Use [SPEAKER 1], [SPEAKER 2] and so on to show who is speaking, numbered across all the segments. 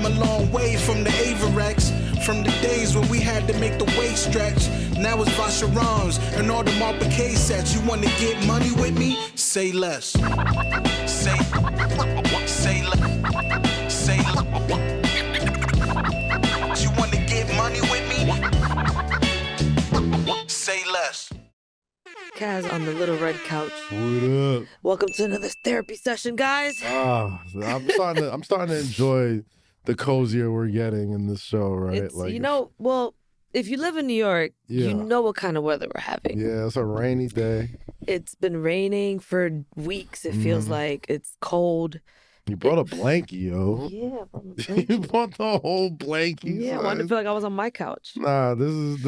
[SPEAKER 1] come a long way from the Averex. From the days when we had to make the waist stretch. Now it's Vacherons and all the Marpicay sets. You wanna get money with me? Say less. Say less. Say less. You wanna get money with me? Say less.
[SPEAKER 2] Kaz on the little red couch.
[SPEAKER 3] What up?
[SPEAKER 2] Welcome to another therapy session, guys.
[SPEAKER 3] I'm starting to enjoy the cozier we're getting in this show, right?
[SPEAKER 2] It's, well, if you live in New York, you know what kind of weather we're having.
[SPEAKER 3] Yeah, it's a rainy day.
[SPEAKER 2] It's been raining for weeks. It feels like it's cold.
[SPEAKER 3] You brought a blankie, yo.
[SPEAKER 2] Yeah,
[SPEAKER 3] You brought the whole blankie.
[SPEAKER 2] Yeah, I wanted to feel like I was on my couch.
[SPEAKER 3] Nah, this is.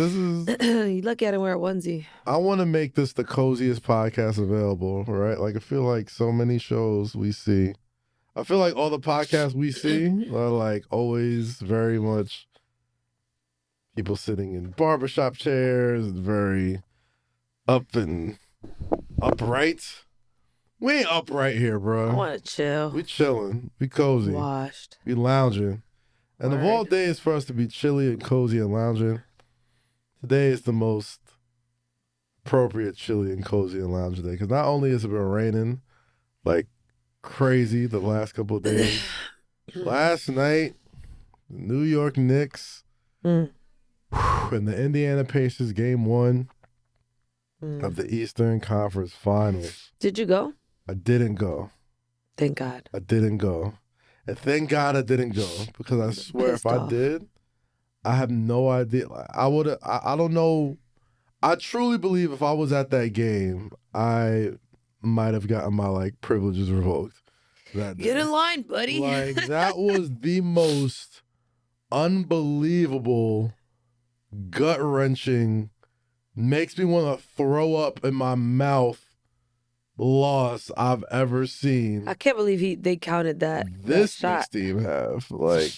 [SPEAKER 2] You lucky I didn't wear a onesie.
[SPEAKER 3] I want to make this the coziest podcast available, right? Like I feel like so many shows we see. I feel like all the podcasts we see are like always very much people sitting in barbershop chairs, very up and upright. We ain't upright here, bro.
[SPEAKER 2] I want to chill.
[SPEAKER 3] We chilling. We cozy.
[SPEAKER 2] Washed.
[SPEAKER 3] We lounging. And of all days for us to be chilly and cozy and lounging, today is the most appropriate chilly and cozy and lounging day. Because not only has it been raining like crazy the last couple of days, last night, the New York Knicks and the Indiana Pacers game 1 of the Eastern Conference Finals.
[SPEAKER 2] Did you go?
[SPEAKER 3] I didn't go.
[SPEAKER 2] Thank God.
[SPEAKER 3] I didn't go. And thank God I didn't go, because I swear if I did, I have no idea. I don't know. I truly believe if I was at that game, I might have gotten my privileges revoked. That day.
[SPEAKER 2] Get in line, buddy.
[SPEAKER 3] That was the most unbelievable, gut-wrenching, makes me want to throw up in my mouth loss I've ever seen.
[SPEAKER 2] I can't believe they counted that.
[SPEAKER 3] This
[SPEAKER 2] that
[SPEAKER 3] Knicks team have. God,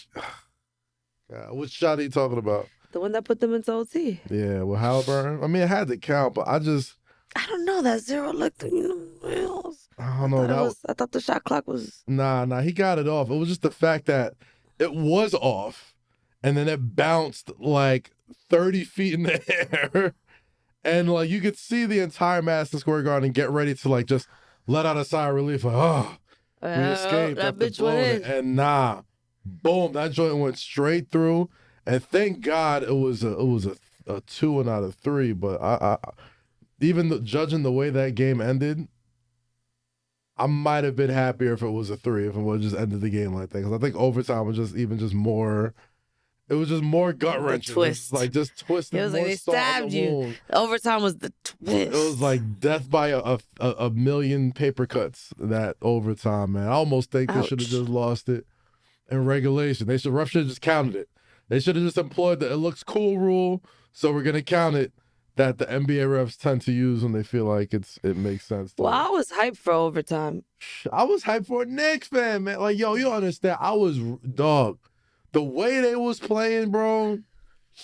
[SPEAKER 3] which shot are you talking about?
[SPEAKER 2] The one that put them into OT.
[SPEAKER 3] Yeah, with Halliburton. I mean, it had to count, but I
[SPEAKER 2] don't know. That zero looked,
[SPEAKER 3] I don't know.
[SPEAKER 2] I thought the shot clock was.
[SPEAKER 3] Nah, he got it off. It was just the fact that it was off, and then it bounced 30 feet in the air. And you could see the entire Madison Square Garden get ready to just let out a sigh of relief. We escaped.
[SPEAKER 2] That bitch went in.
[SPEAKER 3] And boom, that joint went straight through. And thank God it was a 2 and out of 3. But I even judging the way that game ended, I might have been happier if it was a 3, if it would have just ended the game like that. Because I think overtime was just more. It was just more gut wrenching.
[SPEAKER 2] Twist.
[SPEAKER 3] Just twisting.
[SPEAKER 2] It was they stabbed you. Overtime was the twist.
[SPEAKER 3] It was like death by a million paper cuts. That overtime, man. I almost think they should have just lost it in regulation. Ref should have just counted it. They should have just employed the "it looks cool" rule. So we're gonna count it. That the NBA refs tend to use when they feel like it makes sense.
[SPEAKER 2] Well, I was hyped for overtime.
[SPEAKER 3] I was hyped for a Knicks fan, man. You don't understand. I was dog. The way they was playing, bro,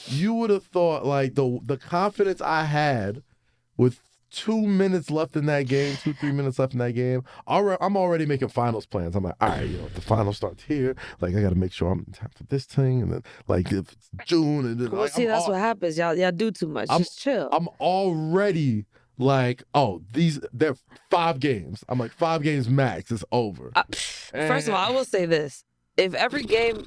[SPEAKER 3] you would have thought the confidence I had with 2 minutes left in that game, 3 minutes left in that game. I'm already making finals plans. I'm like, all right, if the finals starts here, I got to make sure I'm in time for this thing, and then if it's June, and then
[SPEAKER 2] that's what happens. Y'all do too much. Just chill.
[SPEAKER 3] I'm already they're 5 games. I'm like 5 games max. It's over.
[SPEAKER 2] First of all, I will say this: if every game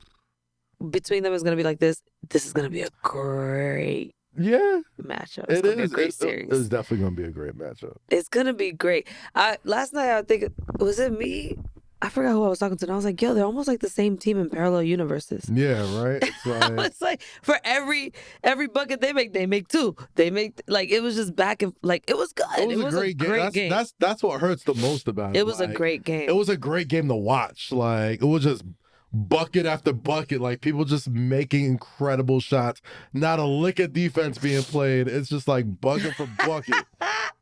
[SPEAKER 2] between them is going to be like this is going to be a great matchup. It's going to be a great series.
[SPEAKER 3] It's definitely going to be a great matchup.
[SPEAKER 2] It's going to be great. Last night, I think, was it me? I forgot who I was talking to. And I was like, yo, they're almost like the same team in parallel universes.
[SPEAKER 3] Yeah, right?
[SPEAKER 2] It's like for every bucket they make 2. They make, it was just back and, it was good.
[SPEAKER 3] It was a great game. That's what hurts the most about it.
[SPEAKER 2] It was a great game.
[SPEAKER 3] It was a great game to watch. It was just bucket after bucket, people just making incredible shots. Not a lick of defense being played. It's just bucket for bucket.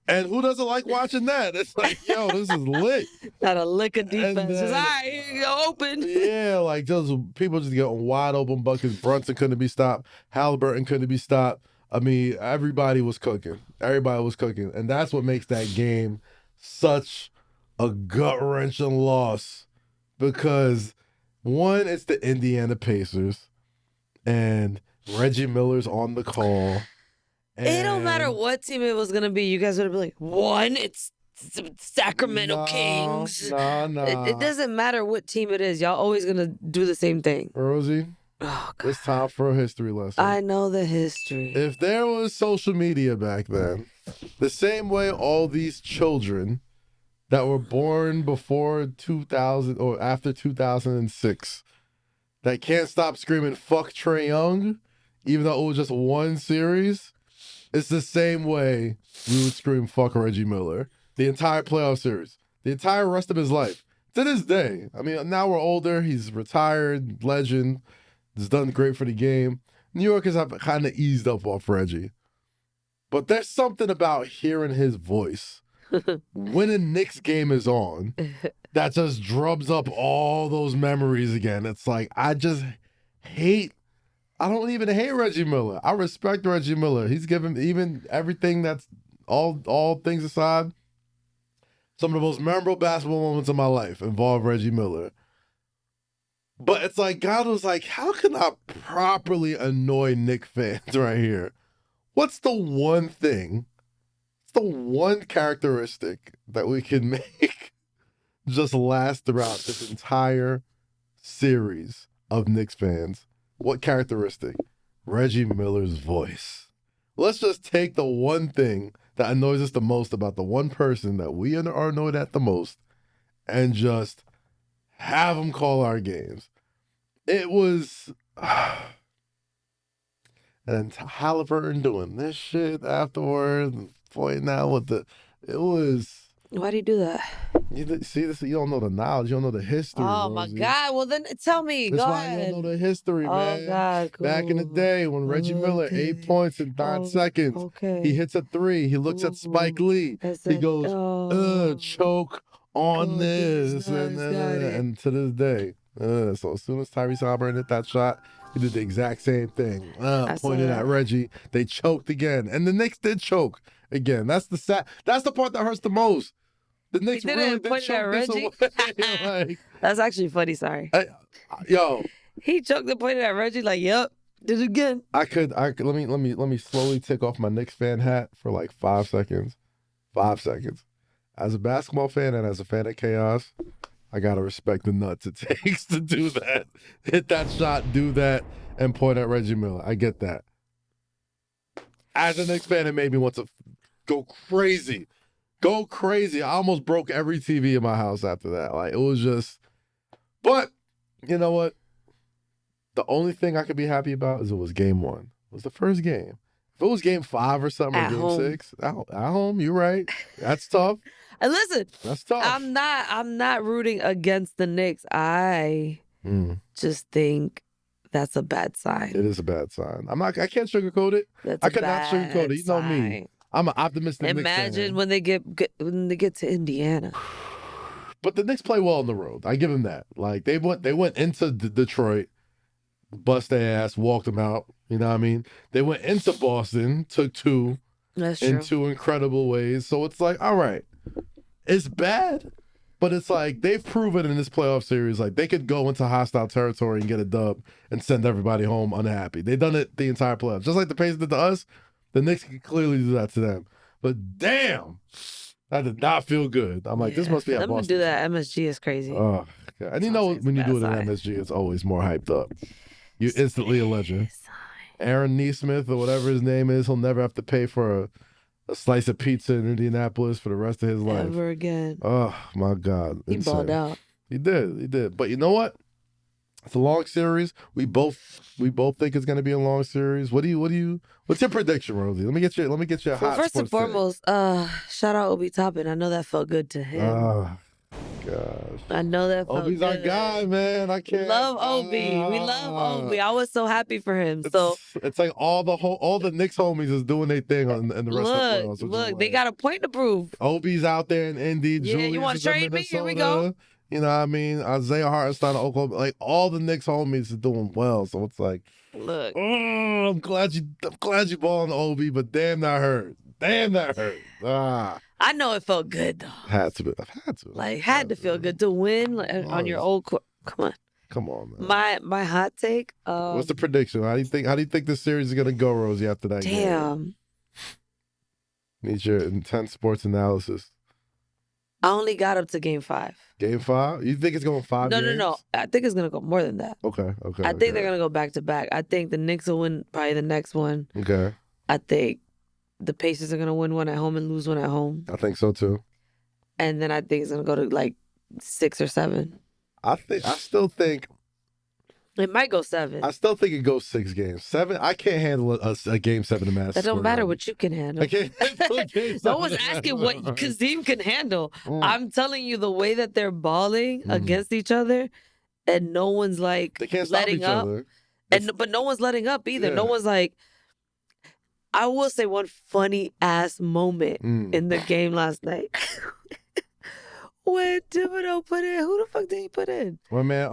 [SPEAKER 3] And who doesn't like watching that? It's yo, this is lit.
[SPEAKER 2] Not a lick of defense. Just, all right, here you go, open.
[SPEAKER 3] Yeah, just people just getting wide open buckets. Brunson couldn't be stopped. Halliburton couldn't be stopped. I mean, everybody was cooking. And that's what makes that game such a gut-wrenching loss, because One, it's the Indiana Pacers, and Reggie Miller's on the call.
[SPEAKER 2] It don't matter what team it was gonna be. You guys would be like, one, it's Sacramento Kings. It doesn't matter what team it is. Y'all always gonna do the same thing.
[SPEAKER 3] Rosy, it's time for a history lesson.
[SPEAKER 2] I know the history.
[SPEAKER 3] If there was social media back then, the same way all these children that were born before 2000 or after 2006 that can't stop screaming fuck Trae Young, even though it was just one series, it's the same way we would scream fuck Reggie Miller the entire playoff series, the entire rest of his life. To this day, I mean, now we're older, he's retired, legend, he's done great for the game. New Yorkers have kind of eased up off Reggie. But there's something about hearing his voice when a Knicks game is on that just drums up all those memories again. It's like, I don't even hate Reggie Miller. I respect Reggie Miller. He's given, even everything that's all things aside, some of the most memorable basketball moments of my life involve Reggie Miller. But it's like, God was like, how can I properly annoy Knicks fans right here? What's the one thing, the one characteristic that we can make just last throughout this entire series of Knicks fans? What characteristic? Reggie Miller's voice. Let's just take the one thing that annoys us the most about the one person that we are annoyed at the most and just have him call our games. It was... And Halliburton doing this shit afterwards, and pointing out what it was.
[SPEAKER 2] Why do you do that?
[SPEAKER 3] You see this? You don't know the knowledge. You don't know the history.
[SPEAKER 2] Oh my God! Well, then tell me.
[SPEAKER 3] That's
[SPEAKER 2] Go
[SPEAKER 3] why
[SPEAKER 2] ahead.
[SPEAKER 3] you don't know the history, man.
[SPEAKER 2] Oh God! Cool.
[SPEAKER 3] Back in the day when Reggie Miller 8 points in 9 seconds, he hits a three. He looks at Spike Lee. He goes, choke on this, and to this day. So as soon as Tyrese Halliburton hit that shot, he did the exact same thing. Pointed at Reggie. They choked again. And the Knicks did choke again. That's the part that hurts the most. The Knicks really did choke at Reggie. Like,
[SPEAKER 2] that's actually funny, sorry.
[SPEAKER 3] Yo.
[SPEAKER 2] He choked and pointed at Reggie like, yep, did it again.
[SPEAKER 3] I could let me slowly take off my Knicks fan hat for like 5 seconds. 5 seconds. As a basketball fan and as a fan of chaos, I gotta respect the nuts it takes to do that. Hit that shot, do that, and point at Reggie Miller. I get that. As a Knicks fan, it made me want to go crazy. Go crazy. I almost broke every TV in my house after that. Like, it was just... But, you know what? The only thing I could be happy about is it was game 1. It was the first game. If it was game 5 or something, or game 6, at home, you're right. That's tough.
[SPEAKER 2] And listen,
[SPEAKER 3] that's tough.
[SPEAKER 2] I'm not rooting against the Knicks. I just think that's a bad sign.
[SPEAKER 3] It is a bad sign. I can't sugarcoat it. I could not sugarcoat it. You know me. I'm an optimistic Knicks fan.
[SPEAKER 2] Imagine when they get to Indiana.
[SPEAKER 3] But the Knicks play well on the road. I give them that. Like they went into Detroit, bust their ass, walked them out. You know what I mean? They went into Boston, took 2 in 2 incredible ways. So it's like, all right. It's bad, but it's like they've proven in this playoff series, like they could go into hostile territory and get a dub and send everybody home unhappy. They've done it the entire playoffs. Just like the Pacers did to us, the Knicks can clearly do that to them. But damn, that did not feel good. I'm like, this must be at Boston.
[SPEAKER 2] Let me do that. MSG is crazy.
[SPEAKER 3] Oh, God. And you know when you do it at MSG, it's always more hyped up. You're instantly a legend. Aaron Neesmith or whatever his name is, he'll never have to pay for a slice of pizza in Indianapolis for the rest of his life.
[SPEAKER 2] Never again.
[SPEAKER 3] Oh, my God.
[SPEAKER 2] He balled out.
[SPEAKER 3] He did. But you know what? It's a long series. We both think it's going to be a long series. What's your prediction, Rosy? Let me get your hot
[SPEAKER 2] first and foremost, shout out Obi Toppin. I know that felt good to him.
[SPEAKER 3] Oh, gosh.
[SPEAKER 2] I know that felt
[SPEAKER 3] Obi's
[SPEAKER 2] good.
[SPEAKER 3] our guy, man. I can't.
[SPEAKER 2] We love Obi. We love Obi. I was so happy for him.
[SPEAKER 3] It's like all the Knicks homies is doing their thing in the rest of the playoffs.
[SPEAKER 2] Look, they got a point to prove.
[SPEAKER 3] Obi's out there in Indy.
[SPEAKER 2] Yeah,
[SPEAKER 3] Julius
[SPEAKER 2] you want to trade me? Here we go.
[SPEAKER 3] You know what I mean? Isaiah Hartenstein, Oklahoma. Like all the Knicks homies are doing well. So it's like,
[SPEAKER 2] look,
[SPEAKER 3] I'm glad you balling Obi, but damn that hurt.
[SPEAKER 2] I know it felt good though.
[SPEAKER 3] Had to.
[SPEAKER 2] Like had to feel good to win on your old court. Come on.
[SPEAKER 3] Come on, man.
[SPEAKER 2] My hot take.
[SPEAKER 3] What's the prediction? How do you think this series is gonna go, Rosie, after that game?
[SPEAKER 2] Damn.
[SPEAKER 3] Need your intense sports analysis.
[SPEAKER 2] I only got up to game 5.
[SPEAKER 3] Game 5? You think it's going 5 games?
[SPEAKER 2] No. I think it's gonna go more than that.
[SPEAKER 3] Okay.
[SPEAKER 2] I think they're gonna go back to back. I think the Knicks will win probably the next one.
[SPEAKER 3] Okay.
[SPEAKER 2] I think the Pacers are gonna win one at home and lose one at home.
[SPEAKER 3] I think so too.
[SPEAKER 2] And then I think it's gonna go to like 6 or 7.
[SPEAKER 3] I still think
[SPEAKER 2] It might go 7.
[SPEAKER 3] I still think it goes 6 games. 7, I can't handle a game 7 in Madison.
[SPEAKER 2] That don't
[SPEAKER 3] Square
[SPEAKER 2] matter
[SPEAKER 3] Garden.
[SPEAKER 2] what you can handle.
[SPEAKER 3] I can't handle a game 7.
[SPEAKER 2] No one's asking what Kazeem can handle. I'm telling you the way that they're balling against each other, and no one's like
[SPEAKER 3] They can't stop
[SPEAKER 2] letting
[SPEAKER 3] each
[SPEAKER 2] up.
[SPEAKER 3] other.
[SPEAKER 2] But no one's letting up either.
[SPEAKER 3] Yeah.
[SPEAKER 2] No one's like. I will say one funny ass moment in the game last night. When Thibodeau put in, who the fuck did he put in?
[SPEAKER 3] Well, man,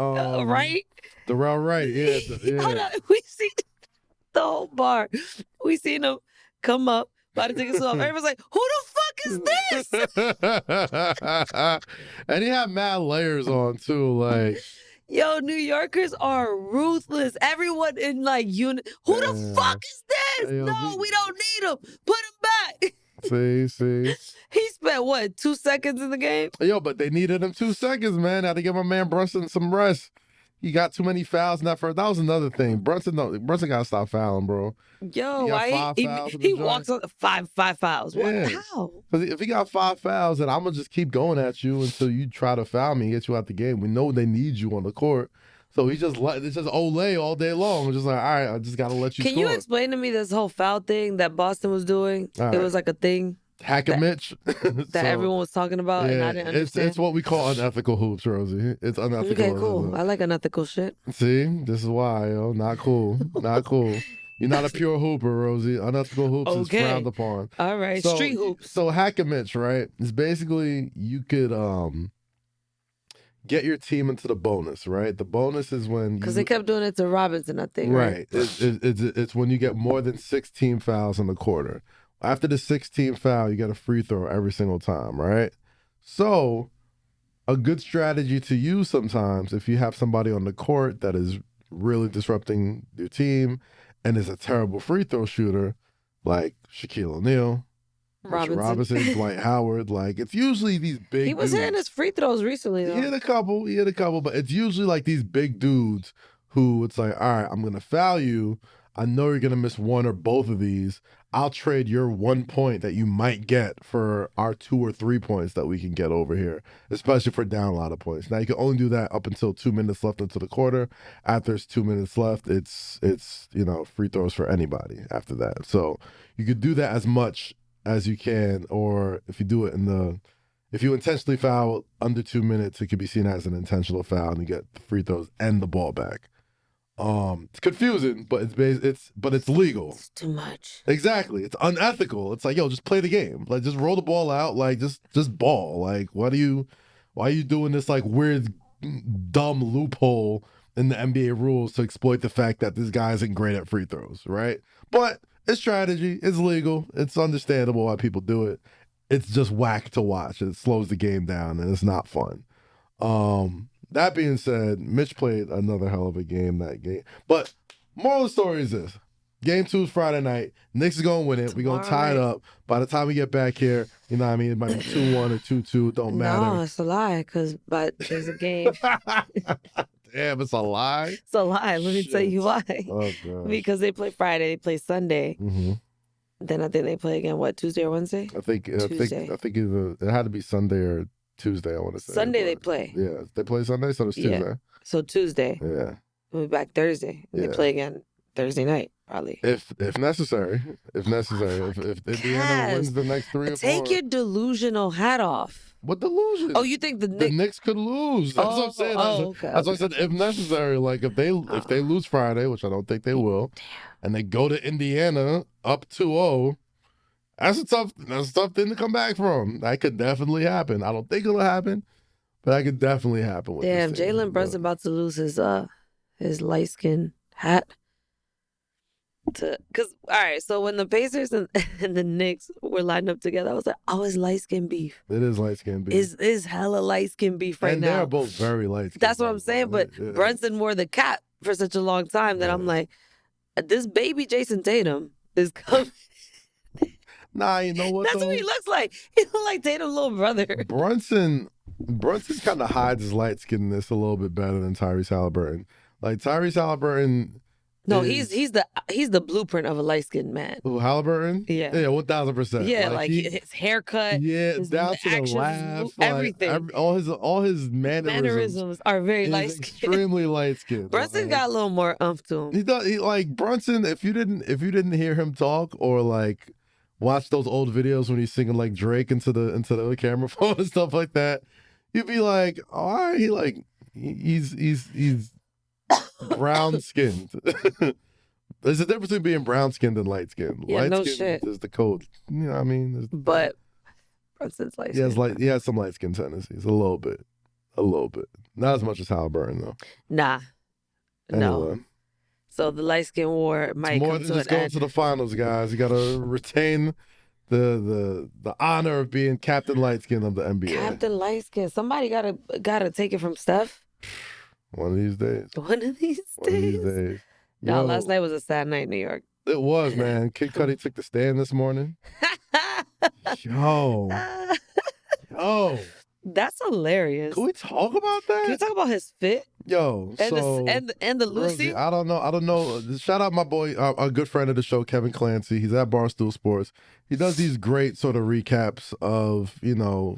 [SPEAKER 2] Right?
[SPEAKER 3] Darrell Wright, yeah.
[SPEAKER 2] Hold on. We see the whole bar. We seen him come up, about to take his off. Everyone's like, who the fuck is this?
[SPEAKER 3] And he had mad layers on too, like.
[SPEAKER 2] Yo, New Yorkers are ruthless. Everyone in like unit. Who the fuck is this?
[SPEAKER 3] Yo,
[SPEAKER 2] No, we don't need him. Put him back.
[SPEAKER 3] See.
[SPEAKER 2] He spent what, 2 seconds in the game?
[SPEAKER 3] Yo, but they needed him 2 seconds, man. Had to give my man Brunson some rest. He got too many fouls in that first. That was another thing. Brunson gotta stop fouling, bro.
[SPEAKER 2] Yo,
[SPEAKER 3] He got
[SPEAKER 2] why
[SPEAKER 3] 5 fouls in the
[SPEAKER 2] he
[SPEAKER 3] joint.
[SPEAKER 2] walks on five fouls? What?
[SPEAKER 3] Yeah.
[SPEAKER 2] How?
[SPEAKER 3] Because if he got 5 fouls, then I'm gonna just keep going at you until you try to foul me and get you out the game. We know they need you on the court. So it's just Olay all day long. It's just like, all right, I just gotta let you
[SPEAKER 2] Can
[SPEAKER 3] score.
[SPEAKER 2] you explain to me this whole foul thing that Boston was doing?
[SPEAKER 3] All
[SPEAKER 2] It
[SPEAKER 3] right.
[SPEAKER 2] was like a thing
[SPEAKER 3] Hack a Mitch.
[SPEAKER 2] that everyone was talking about, and I didn't understand.
[SPEAKER 3] It's what we call unethical hoops, Rosie. It's unethical.
[SPEAKER 2] Okay, cool. I like unethical shit.
[SPEAKER 3] See, this is why, yo, not cool, not cool. You're not a pure hooper, Rosie. Unethical hoops is
[SPEAKER 2] Okay.
[SPEAKER 3] frowned upon.
[SPEAKER 2] All right, street hoops.
[SPEAKER 3] So hack a Mitch, right? It's basically you could get your team into the bonus, right? The bonus is when
[SPEAKER 2] Because they kept doing it to Robinson, I think.
[SPEAKER 3] right. It's when you get more than 16 fouls in the quarter. After the 16th foul, you get a free throw every single time, right? So, a good strategy to use sometimes if you have somebody on the court that is really disrupting your team and is a terrible free throw shooter, like Shaquille O'Neal, Robinson, Dwight Howard, like it's usually these big
[SPEAKER 2] He was
[SPEAKER 3] dudes.
[SPEAKER 2] hitting his free throws recently, though.
[SPEAKER 3] He hit a couple, but it's usually like these big dudes who it's like, all right, I'm going to foul you. I know you're going to miss one or both of these. I'll trade your 1 point that you might get for our 2 or 3 points that we can get over here, especially for down a lot of points. Now, you can only do that up until 2 minutes left into the quarter. After it's 2 minutes left, it's free throws for anybody after that. So you could do that as much as you can, or if you do it if you intentionally foul under 2 minutes, it could be seen as an intentional foul and you get the free throws and the ball back. It's confusing, but it's legal.
[SPEAKER 2] It's too much.
[SPEAKER 3] Exactly. It's unethical. It's like, yo, just play the game. Like, just roll the ball out. Like, just ball. Like, why are you doing this like weird, dumb loophole in the NBA rules to exploit the fact that this guy isn't great at free throws, right? But it's strategy. It's legal. It's understandable why people do it. It's just whack to watch. It slows the game down, and it's not fun. That being said, Mitch played another hell of a game that game. But moral of the story is this. Game 2 is Friday night. Knicks is going to win it. We're going to tie it up. By the time we get back here, you know what I mean? It might be 2-1 or 2-2. Don't matter.
[SPEAKER 2] No, it's a lie, but there's a game.
[SPEAKER 3] Damn, it's a lie?
[SPEAKER 2] It's a lie. Let me tell you why.
[SPEAKER 3] Oh, God.
[SPEAKER 2] Because they play Friday, they play Sunday.
[SPEAKER 3] Mm-hmm.
[SPEAKER 2] Then I think they play again, Tuesday or Wednesday?
[SPEAKER 3] I think it had to be Sunday or Tuesday, I want to say.
[SPEAKER 2] Sunday they play.
[SPEAKER 3] Yeah, they play Sunday, so it's Tuesday.
[SPEAKER 2] Yeah. So Tuesday.
[SPEAKER 3] Yeah.
[SPEAKER 2] We'll be back Thursday. And they play again Thursday night, probably.
[SPEAKER 3] If necessary. If Indiana wins the next 3 or 4.
[SPEAKER 2] Take your delusional hat off.
[SPEAKER 3] What delusion?
[SPEAKER 2] Oh, you think the
[SPEAKER 3] Knicks could lose? That's what I'm saying. That's why I said if necessary. Like if they lose Friday, which I don't think they will, and they go to Indiana up 2-0, that's a tough thing to come back from. That could definitely happen. I don't think it'll happen, but that could definitely happen. With
[SPEAKER 2] damn,
[SPEAKER 3] this team.
[SPEAKER 2] Jalen Brunson about to lose his light skin hat. Because, all right, so when the Pacers and, and the Knicks were lined up together, I was like, oh, it's light skin beef.
[SPEAKER 3] It is light skin beef.
[SPEAKER 2] Is hella light skin beef right
[SPEAKER 3] and
[SPEAKER 2] now.
[SPEAKER 3] they're both very light skin.
[SPEAKER 2] That's what I'm saying. But
[SPEAKER 3] yeah.
[SPEAKER 2] Brunson wore the cap for such a long time that I'm like, this baby Jason Tatum is coming.
[SPEAKER 3] Nah, you know what?
[SPEAKER 2] That's what he looks like. He looks like Tatum's little brother.
[SPEAKER 3] Brunson kind of hides his light skinness a little bit better than Tyrese Halliburton. Like Tyrese Halliburton.
[SPEAKER 2] No, he's the blueprint of a light skinned man.
[SPEAKER 3] Who, Halliburton?
[SPEAKER 2] Yeah.
[SPEAKER 3] Yeah, 1000%.
[SPEAKER 2] Yeah, like his haircut.
[SPEAKER 3] Yeah,
[SPEAKER 2] his
[SPEAKER 3] down to the
[SPEAKER 2] actions,
[SPEAKER 3] laugh.
[SPEAKER 2] everything.
[SPEAKER 3] All his mannerisms
[SPEAKER 2] are very light skinned.
[SPEAKER 3] Extremely light skinned.
[SPEAKER 2] Brunson got a little more umph to him.
[SPEAKER 3] He does. He, like Brunson. If you didn't hear him talk or like watch those old videos when he's singing like Drake into the camera phone and stuff like that, you'd be like, oh, all right, he's brown skinned. There's a difference between being brown skinned and light skinned.
[SPEAKER 2] Yeah,
[SPEAKER 3] light
[SPEAKER 2] no
[SPEAKER 3] skinned
[SPEAKER 2] shit.
[SPEAKER 3] is the code. You know what I mean?
[SPEAKER 2] But Brunson's light skinned.
[SPEAKER 3] He has some light skin tendencies. A little bit. Not as much as Halliburton though.
[SPEAKER 2] Nah. No.
[SPEAKER 3] Anyway.
[SPEAKER 2] So the light skin war might
[SPEAKER 3] More
[SPEAKER 2] come
[SPEAKER 3] than
[SPEAKER 2] to
[SPEAKER 3] just
[SPEAKER 2] an
[SPEAKER 3] going
[SPEAKER 2] end.
[SPEAKER 3] to the finals, guys. You gotta retain the honor of being Captain Light Skin of the NBA.
[SPEAKER 2] Captain Light Skin. Somebody gotta take it from Steph.
[SPEAKER 3] One of these days.
[SPEAKER 2] One of these days. No, last night was a sad night in New York.
[SPEAKER 3] It was, man. Kid Cudi took the stand this morning. Yo.
[SPEAKER 2] That's hilarious.
[SPEAKER 3] Can we talk about that?
[SPEAKER 2] Can we talk about his fit?
[SPEAKER 3] Yo,
[SPEAKER 2] and the Lucy.
[SPEAKER 3] Rosy, I don't know. Shout out my boy, a good friend of the show, Kevin Clancy. He's at Barstool Sports. He does these great sort of recaps of,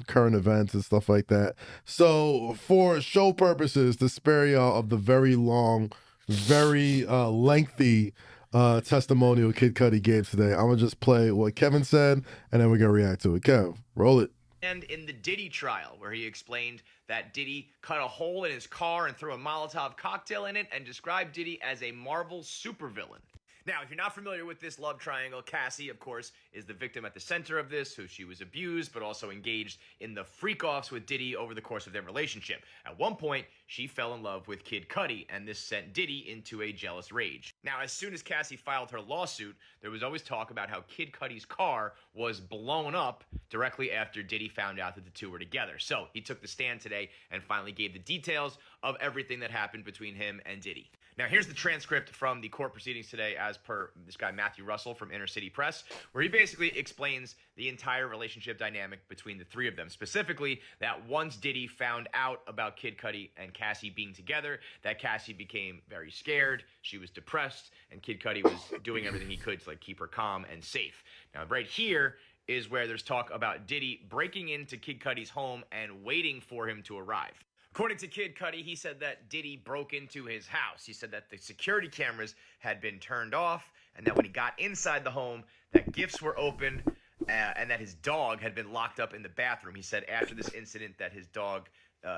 [SPEAKER 3] current events and stuff like that. So for show purposes, to spare y'all of the very long, very lengthy testimonial Kid Cudi gave today, I'm gonna just play what Kevin said, and then we're gonna react to it. Kev, roll it.
[SPEAKER 4] And in the Diddy trial, where he explained that Diddy cut a hole in his car and threw a molotov cocktail in it and described Diddy as a Marvel supervillain. Now, if you're not familiar with this love triangle, Cassie, of course, is the victim at the center of this, who she was abused, but also engaged in the freak-offs with Diddy over the course of their relationship. At one point, she fell in love with Kid Cudi, and this sent Diddy into a jealous rage. Now, as soon as Cassie filed her lawsuit, there was always talk about how Kid Cudi's car was blown up directly after Diddy found out that the two were together. So, he took the stand today and finally gave the details of everything that happened between him and Diddy. Now, here's the transcript from the court proceedings today as per this guy Matthew Russell from Inner City Press, where he basically explains the entire relationship dynamic between the three of them. Specifically, that once Diddy found out about Kid Cudi and Cassie being together, that Cassie became very scared, she was depressed, and Kid Cudi was doing everything he could to keep her calm and safe. Now, right here is where there's talk about Diddy breaking into Kid Cudi's home and waiting for him to arrive. According to Kid Cudi, he said that Diddy broke into his house. He said that the security cameras had been turned off, and that when he got inside the home, that gifts were open, and that his dog had been locked up in the bathroom. He said after this incident that his dog,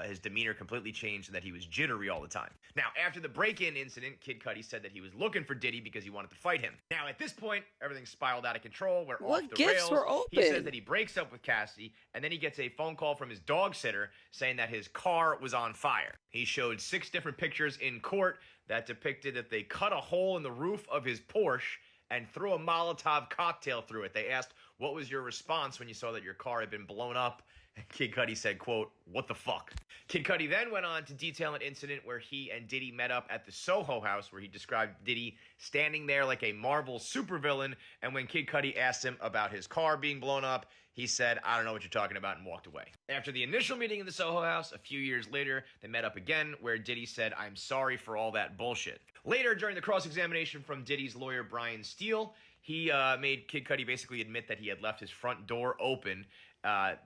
[SPEAKER 4] his demeanor completely changed and that he was jittery all the time. Now, after the break-in incident, Kid Cudi said that he was looking for Diddy because he wanted to fight him. Now, at this point, everything spiraled out of control. We're off the
[SPEAKER 2] gifts
[SPEAKER 4] rails.
[SPEAKER 2] were open?
[SPEAKER 4] He says that he breaks up with Cassie, and then he gets a phone call from his dog sitter saying that his car was on fire. He showed 6 different pictures in court that depicted that they cut a hole in the roof of his Porsche and threw a Molotov cocktail through it. They asked, what was your response when you saw that your car had been blown up? And Kid Cudi said, quote, what the fuck? Kid Cudi then went on to detail an incident where he and Diddy met up at the Soho House, where he described Diddy standing there like a Marvel supervillain, and when Kid Cudi asked him about his car being blown up, he said, I don't know what you're talking about, and walked away. After the initial meeting in the Soho House, a few years later, they met up again, where Diddy said, I'm sorry for all that bullshit. Later, during the cross-examination from Diddy's lawyer, Brian Steele, he made Kid Cudi basically admit that he had left his front door open,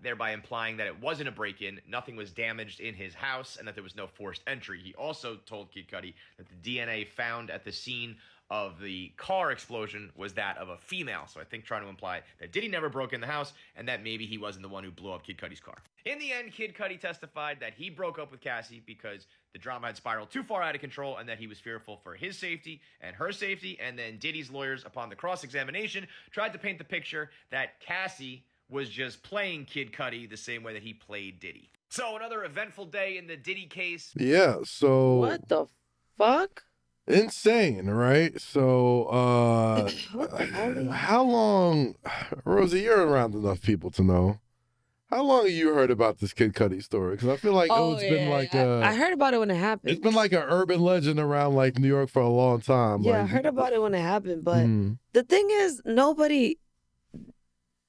[SPEAKER 4] thereby implying that it wasn't a break-in, nothing was damaged in his house, and that there was no forced entry. He also told Kid Cudi that the DNA found at the scene of the car explosion was that of a female. So I think trying to imply that Diddy never broke in the house and that maybe he wasn't the one who blew up Kid Cudi's car. In the end, Kid Cudi testified that he broke up with Cassie because the drama had spiraled too far out of control and that he was fearful for his safety and her safety. And then Diddy's lawyers, upon the cross-examination, tried to paint the picture that Cassie was just playing Kid Cudi the same way that he played Diddy. So another eventful day in the Diddy case.
[SPEAKER 3] Yeah, so...
[SPEAKER 2] What the fuck?
[SPEAKER 3] Insane, right? So, how long, Rosie, you're around enough people to know. How long have you heard about this Kid Cudi story? Because I feel like it's been like
[SPEAKER 2] I heard about it when it happened.
[SPEAKER 3] it's been like an urban legend around like New York for a long time.
[SPEAKER 2] Yeah, I
[SPEAKER 3] like,
[SPEAKER 2] heard about it when it happened, but
[SPEAKER 3] Mhm.
[SPEAKER 2] the thing is, nobody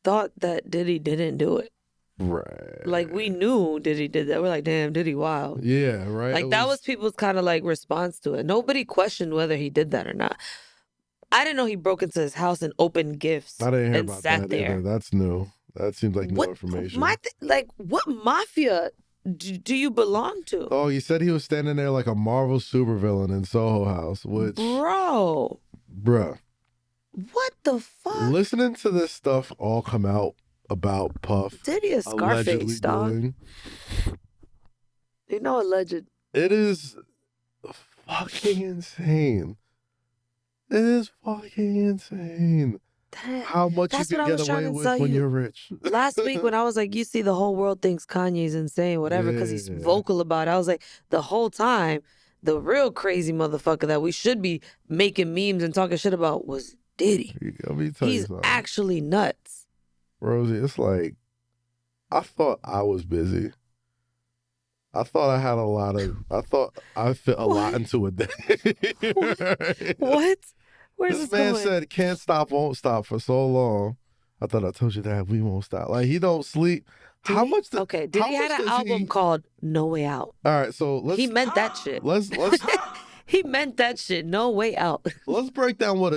[SPEAKER 2] thought that Diddy didn't do it.
[SPEAKER 3] Right.
[SPEAKER 2] Like, we knew Diddy did that. We're like, damn, Diddy wild.
[SPEAKER 3] Yeah, right.
[SPEAKER 2] Like, that was people's kind of like response to it. Nobody questioned whether he did that or not. I didn't know he broke into his house and opened gifts
[SPEAKER 3] I didn't hear
[SPEAKER 2] and
[SPEAKER 3] about
[SPEAKER 2] sat
[SPEAKER 3] that
[SPEAKER 2] there.
[SPEAKER 3] either. That's new. That seems like new information.
[SPEAKER 2] What mafia do you belong to?
[SPEAKER 3] Oh, he said he was standing there like a Marvel supervillain in Soho House, which,
[SPEAKER 2] Bro,
[SPEAKER 3] bruh,
[SPEAKER 2] what the fuck?
[SPEAKER 3] listening to this stuff all come out about Puff
[SPEAKER 2] Diddy is
[SPEAKER 3] allegedly
[SPEAKER 2] Scarface, dog.
[SPEAKER 3] doing,
[SPEAKER 2] You know, alleged.
[SPEAKER 3] it is fucking insane. It is fucking insane. How much you
[SPEAKER 2] That's what
[SPEAKER 3] can
[SPEAKER 2] I was
[SPEAKER 3] get
[SPEAKER 2] trying
[SPEAKER 3] away
[SPEAKER 2] to
[SPEAKER 3] with
[SPEAKER 2] tell
[SPEAKER 3] when
[SPEAKER 2] you.
[SPEAKER 3] you're rich.
[SPEAKER 2] Last week when I was like, you see, the whole world thinks Kanye's insane, whatever, because he's
[SPEAKER 3] Yeah.
[SPEAKER 2] vocal about it. I was like, the whole time, the real crazy motherfucker that we should be making memes and talking shit about was Diddy.
[SPEAKER 3] Let me tell you
[SPEAKER 2] He's
[SPEAKER 3] something.
[SPEAKER 2] actually nuts.
[SPEAKER 3] Rosie, it's like, I thought I was busy. I thought I had I fit a lot into a day.
[SPEAKER 2] What? Where's
[SPEAKER 3] This
[SPEAKER 2] this
[SPEAKER 3] man
[SPEAKER 2] going?
[SPEAKER 3] said can't stop, won't stop for so long. I thought I told you that we won't stop. Like, he don't sleep. How much?
[SPEAKER 2] Diddy
[SPEAKER 3] how
[SPEAKER 2] had
[SPEAKER 3] much
[SPEAKER 2] an
[SPEAKER 3] does
[SPEAKER 2] album
[SPEAKER 3] he-
[SPEAKER 2] called No Way Out.
[SPEAKER 3] All right, so let's.
[SPEAKER 2] He meant that shit.
[SPEAKER 3] Let's
[SPEAKER 2] He meant that shit. No way out.
[SPEAKER 3] let's break down what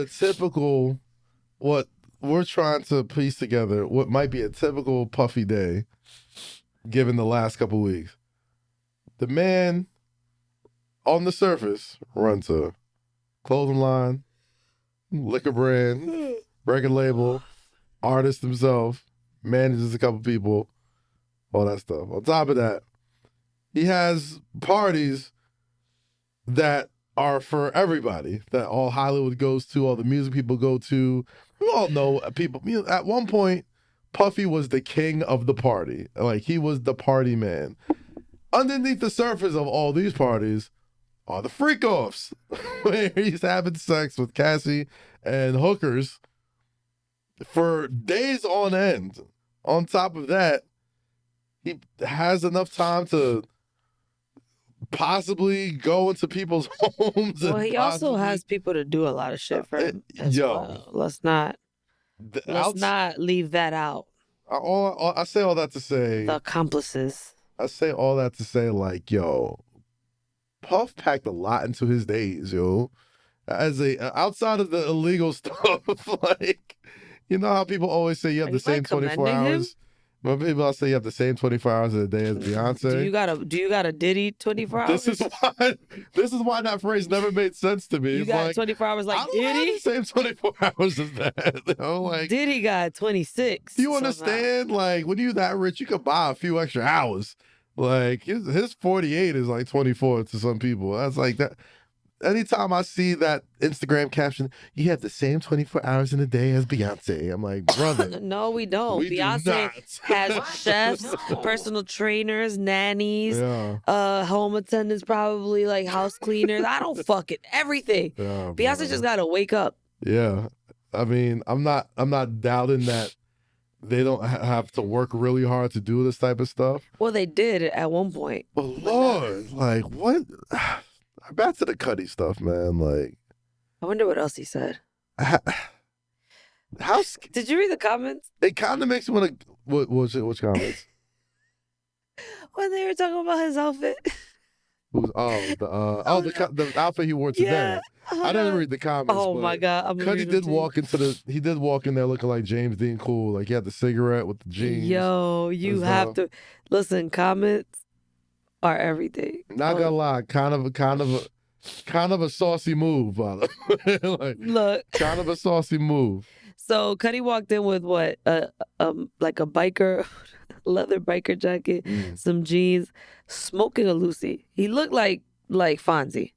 [SPEAKER 3] we're trying to piece together. What might be a typical Puffy day, given the last couple weeks. The man, on the surface, runs a clothing line, liquor brand, record label, artist himself, manages a couple people, all that stuff. On top of that, he has parties that are for everybody, that all Hollywood goes to, all the music people go to. We all know people. At one point, Puffy was the king of the party. Like, he was the party man. Underneath the surface of all these parties are the freak-offs, where he's having sex with Cassie and hookers for days on end. On top of that, he has enough time to possibly go into people's homes.
[SPEAKER 2] Well,
[SPEAKER 3] and
[SPEAKER 2] he also
[SPEAKER 3] possibly-
[SPEAKER 2] has people to do a lot of shit for him as
[SPEAKER 3] yo.
[SPEAKER 2] well. Let's not leave that out.
[SPEAKER 3] I say all that to say,
[SPEAKER 2] The accomplices.
[SPEAKER 3] I say all that to say, like, yo, Puff packed a lot into his days, yo. Outside of the illegal stuff, like, you know how people always say you have
[SPEAKER 2] Are
[SPEAKER 3] the
[SPEAKER 2] you,
[SPEAKER 3] same
[SPEAKER 2] like,
[SPEAKER 3] 24
[SPEAKER 2] commending him?
[SPEAKER 3] hours? Remember people say you have the same 24 hours in a day as Beyonce?
[SPEAKER 2] Do you got a Diddy 24 hours?
[SPEAKER 3] This is why that phrase never made sense to me.
[SPEAKER 2] You
[SPEAKER 3] It's
[SPEAKER 2] got
[SPEAKER 3] like,
[SPEAKER 2] 24 hours
[SPEAKER 3] I
[SPEAKER 2] like
[SPEAKER 3] don't have
[SPEAKER 2] Diddy?
[SPEAKER 3] the same 24 hours as that. You know, like,
[SPEAKER 2] Diddy got 26.
[SPEAKER 3] do you
[SPEAKER 2] somehow.
[SPEAKER 3] understand? Like, when you're that rich, you could buy a few extra hours. Like, his 48 is like 24 to some people. That's like that. Anytime I see that Instagram caption, you have the same 24 hours in a day as Beyonce. I'm like, brother.
[SPEAKER 2] No, we don't.
[SPEAKER 3] We do
[SPEAKER 2] Beyonce
[SPEAKER 3] not.
[SPEAKER 2] has chefs, personal trainers, nannies,
[SPEAKER 3] Yeah.
[SPEAKER 2] home attendants, probably like house cleaners. I don't fucking everything.
[SPEAKER 3] Yeah,
[SPEAKER 2] Beyonce
[SPEAKER 3] bro.
[SPEAKER 2] just gotta wake up.
[SPEAKER 3] Yeah. I mean, I'm not doubting that they don't have to work really hard to do this type of stuff.
[SPEAKER 2] Well, they did at one point.
[SPEAKER 3] But Lord, like, what? Back to the Cudi stuff, man. Like,
[SPEAKER 2] I wonder what else he said.
[SPEAKER 3] how
[SPEAKER 2] Did you read the comments?
[SPEAKER 3] it kind of makes me want to. Which comments?
[SPEAKER 2] When they were talking about his outfit.
[SPEAKER 3] The outfit he wore today.
[SPEAKER 2] Yeah.
[SPEAKER 3] I didn't read the comments.
[SPEAKER 2] Oh
[SPEAKER 3] but
[SPEAKER 2] my God. I'm
[SPEAKER 3] Cudi did walk in there looking like James Dean cool. Like, he had the cigarette with the jeans.
[SPEAKER 2] Yo, you
[SPEAKER 3] and
[SPEAKER 2] have
[SPEAKER 3] stuff.
[SPEAKER 2] to listen. Comments are everything.
[SPEAKER 3] Not gonna lie, kind of a saucy move, by the way. Like,
[SPEAKER 2] Look.
[SPEAKER 3] kind of a saucy move.
[SPEAKER 2] So Cudi walked in with what? Like a biker, leather biker jacket, some jeans, smoking a Lucy. He looked like Fonzie.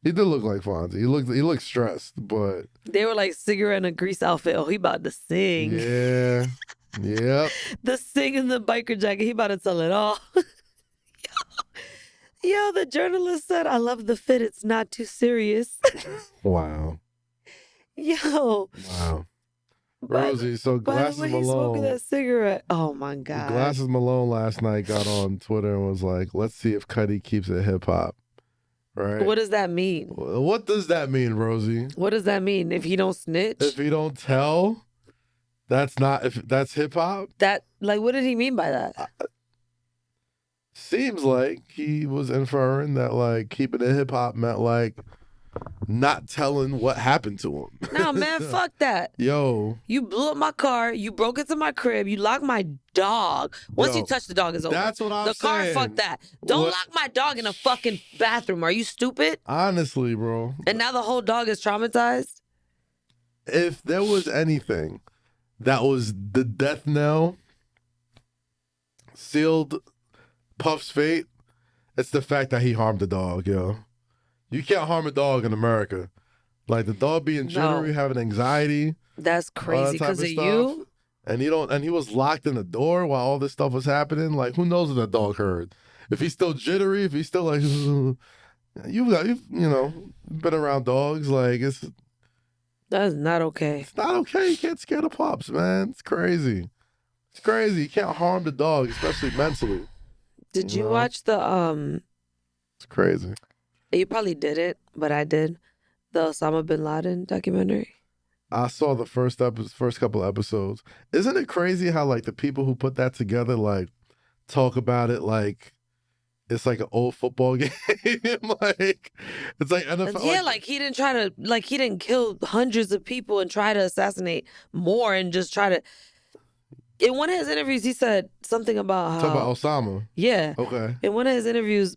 [SPEAKER 3] He did look like Fonzie. He looked stressed, but
[SPEAKER 2] They were like cigarette and a grease outfit. Oh, he about to sing.
[SPEAKER 3] yeah, yep.
[SPEAKER 2] The sing in the biker jacket. He about to tell it all. Yo, the journalist said, I love the fit. It's not too serious.
[SPEAKER 3] Wow.
[SPEAKER 2] Yo.
[SPEAKER 3] Wow. Rosy, so
[SPEAKER 2] By
[SPEAKER 3] Glasses
[SPEAKER 2] the way, he's smoking
[SPEAKER 3] Malone.
[SPEAKER 2] that cigarette. Oh my God.
[SPEAKER 3] Glasses Malone last night got on Twitter and was like, let's see if Cudi keeps it hip hop. Right?
[SPEAKER 2] What does that mean?
[SPEAKER 3] What does that mean, Rosie?
[SPEAKER 2] What does that mean? If he don't snitch?
[SPEAKER 3] If he don't tell, that's hip hop?
[SPEAKER 2] That, like, what did he mean by that?
[SPEAKER 3] Seems like he was inferring that, like, keeping it hip hop meant, like, not telling what happened to him.
[SPEAKER 2] No, man, fuck that.
[SPEAKER 3] Yo.
[SPEAKER 2] You blew up my car. You broke into my crib. You locked my dog. Once you touch the dog, it's over.
[SPEAKER 3] That's what I'm
[SPEAKER 2] saying. The car, fuck that. Don't lock my dog in a fucking bathroom. Are you stupid?
[SPEAKER 3] Honestly, bro.
[SPEAKER 2] And now the whole dog is traumatized?
[SPEAKER 3] If there was anything that was the death knell, sealed Puff's fate, it's the fact that he harmed the dog, yo. You can't harm a dog in America. Like, the dog being jittery, having anxiety.
[SPEAKER 2] That's crazy because of you.
[SPEAKER 3] And he was locked in the door while all this stuff was happening. Like, who knows if that dog heard? If he's still jittery, if he's still like, you've been around dogs. Like,
[SPEAKER 2] that's not okay.
[SPEAKER 3] It's not okay. You can't scare the pups, man. It's crazy. It's crazy. You can't harm the dog, especially mentally.
[SPEAKER 2] Did you watch the
[SPEAKER 3] It's crazy.
[SPEAKER 2] You probably did it, but I did. The Osama bin Laden documentary.
[SPEAKER 3] I saw the first couple episodes. Isn't it crazy how, like, the people who put that together, like, talk about it like it's like an old football game? Like, it's like NFL.
[SPEAKER 2] Yeah, like he didn't kill hundreds of people and try to assassinate more and just try to. In one of his interviews, he said something about how.
[SPEAKER 3] Talk about Osama.
[SPEAKER 2] Yeah.
[SPEAKER 3] Okay.
[SPEAKER 2] In one of his interviews,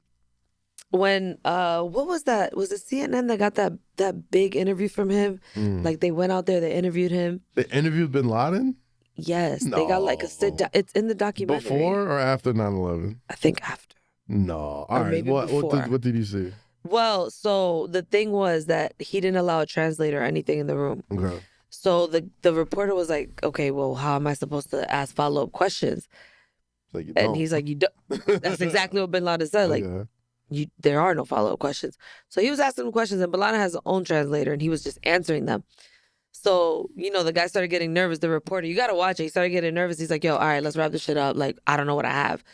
[SPEAKER 2] when what was that? Was it CNN that got that big interview from him? Like they went out there, they interviewed him.
[SPEAKER 3] They interviewed bin Laden?
[SPEAKER 2] Yes. No. They got like a sit down. It's in the documentary.
[SPEAKER 3] Before or after 9/11?
[SPEAKER 2] I think after.
[SPEAKER 3] No. All right. What did you see?
[SPEAKER 2] Well, so the thing was that he didn't allow a translator or anything in the room.
[SPEAKER 3] Okay.
[SPEAKER 2] So the reporter was like, okay, well, how am I supposed to ask follow-up questions?
[SPEAKER 3] Like,
[SPEAKER 2] and he's like, you don't. That's exactly what bin Laden said. Like, there are no follow-up questions. So he was asking them questions, and bin Laden has his own translator, and he was just answering them. So, the guy started getting nervous, the reporter. You got to watch it. He started getting nervous. He's like, yo, all right, let's wrap this shit up. Like, I don't know what I have.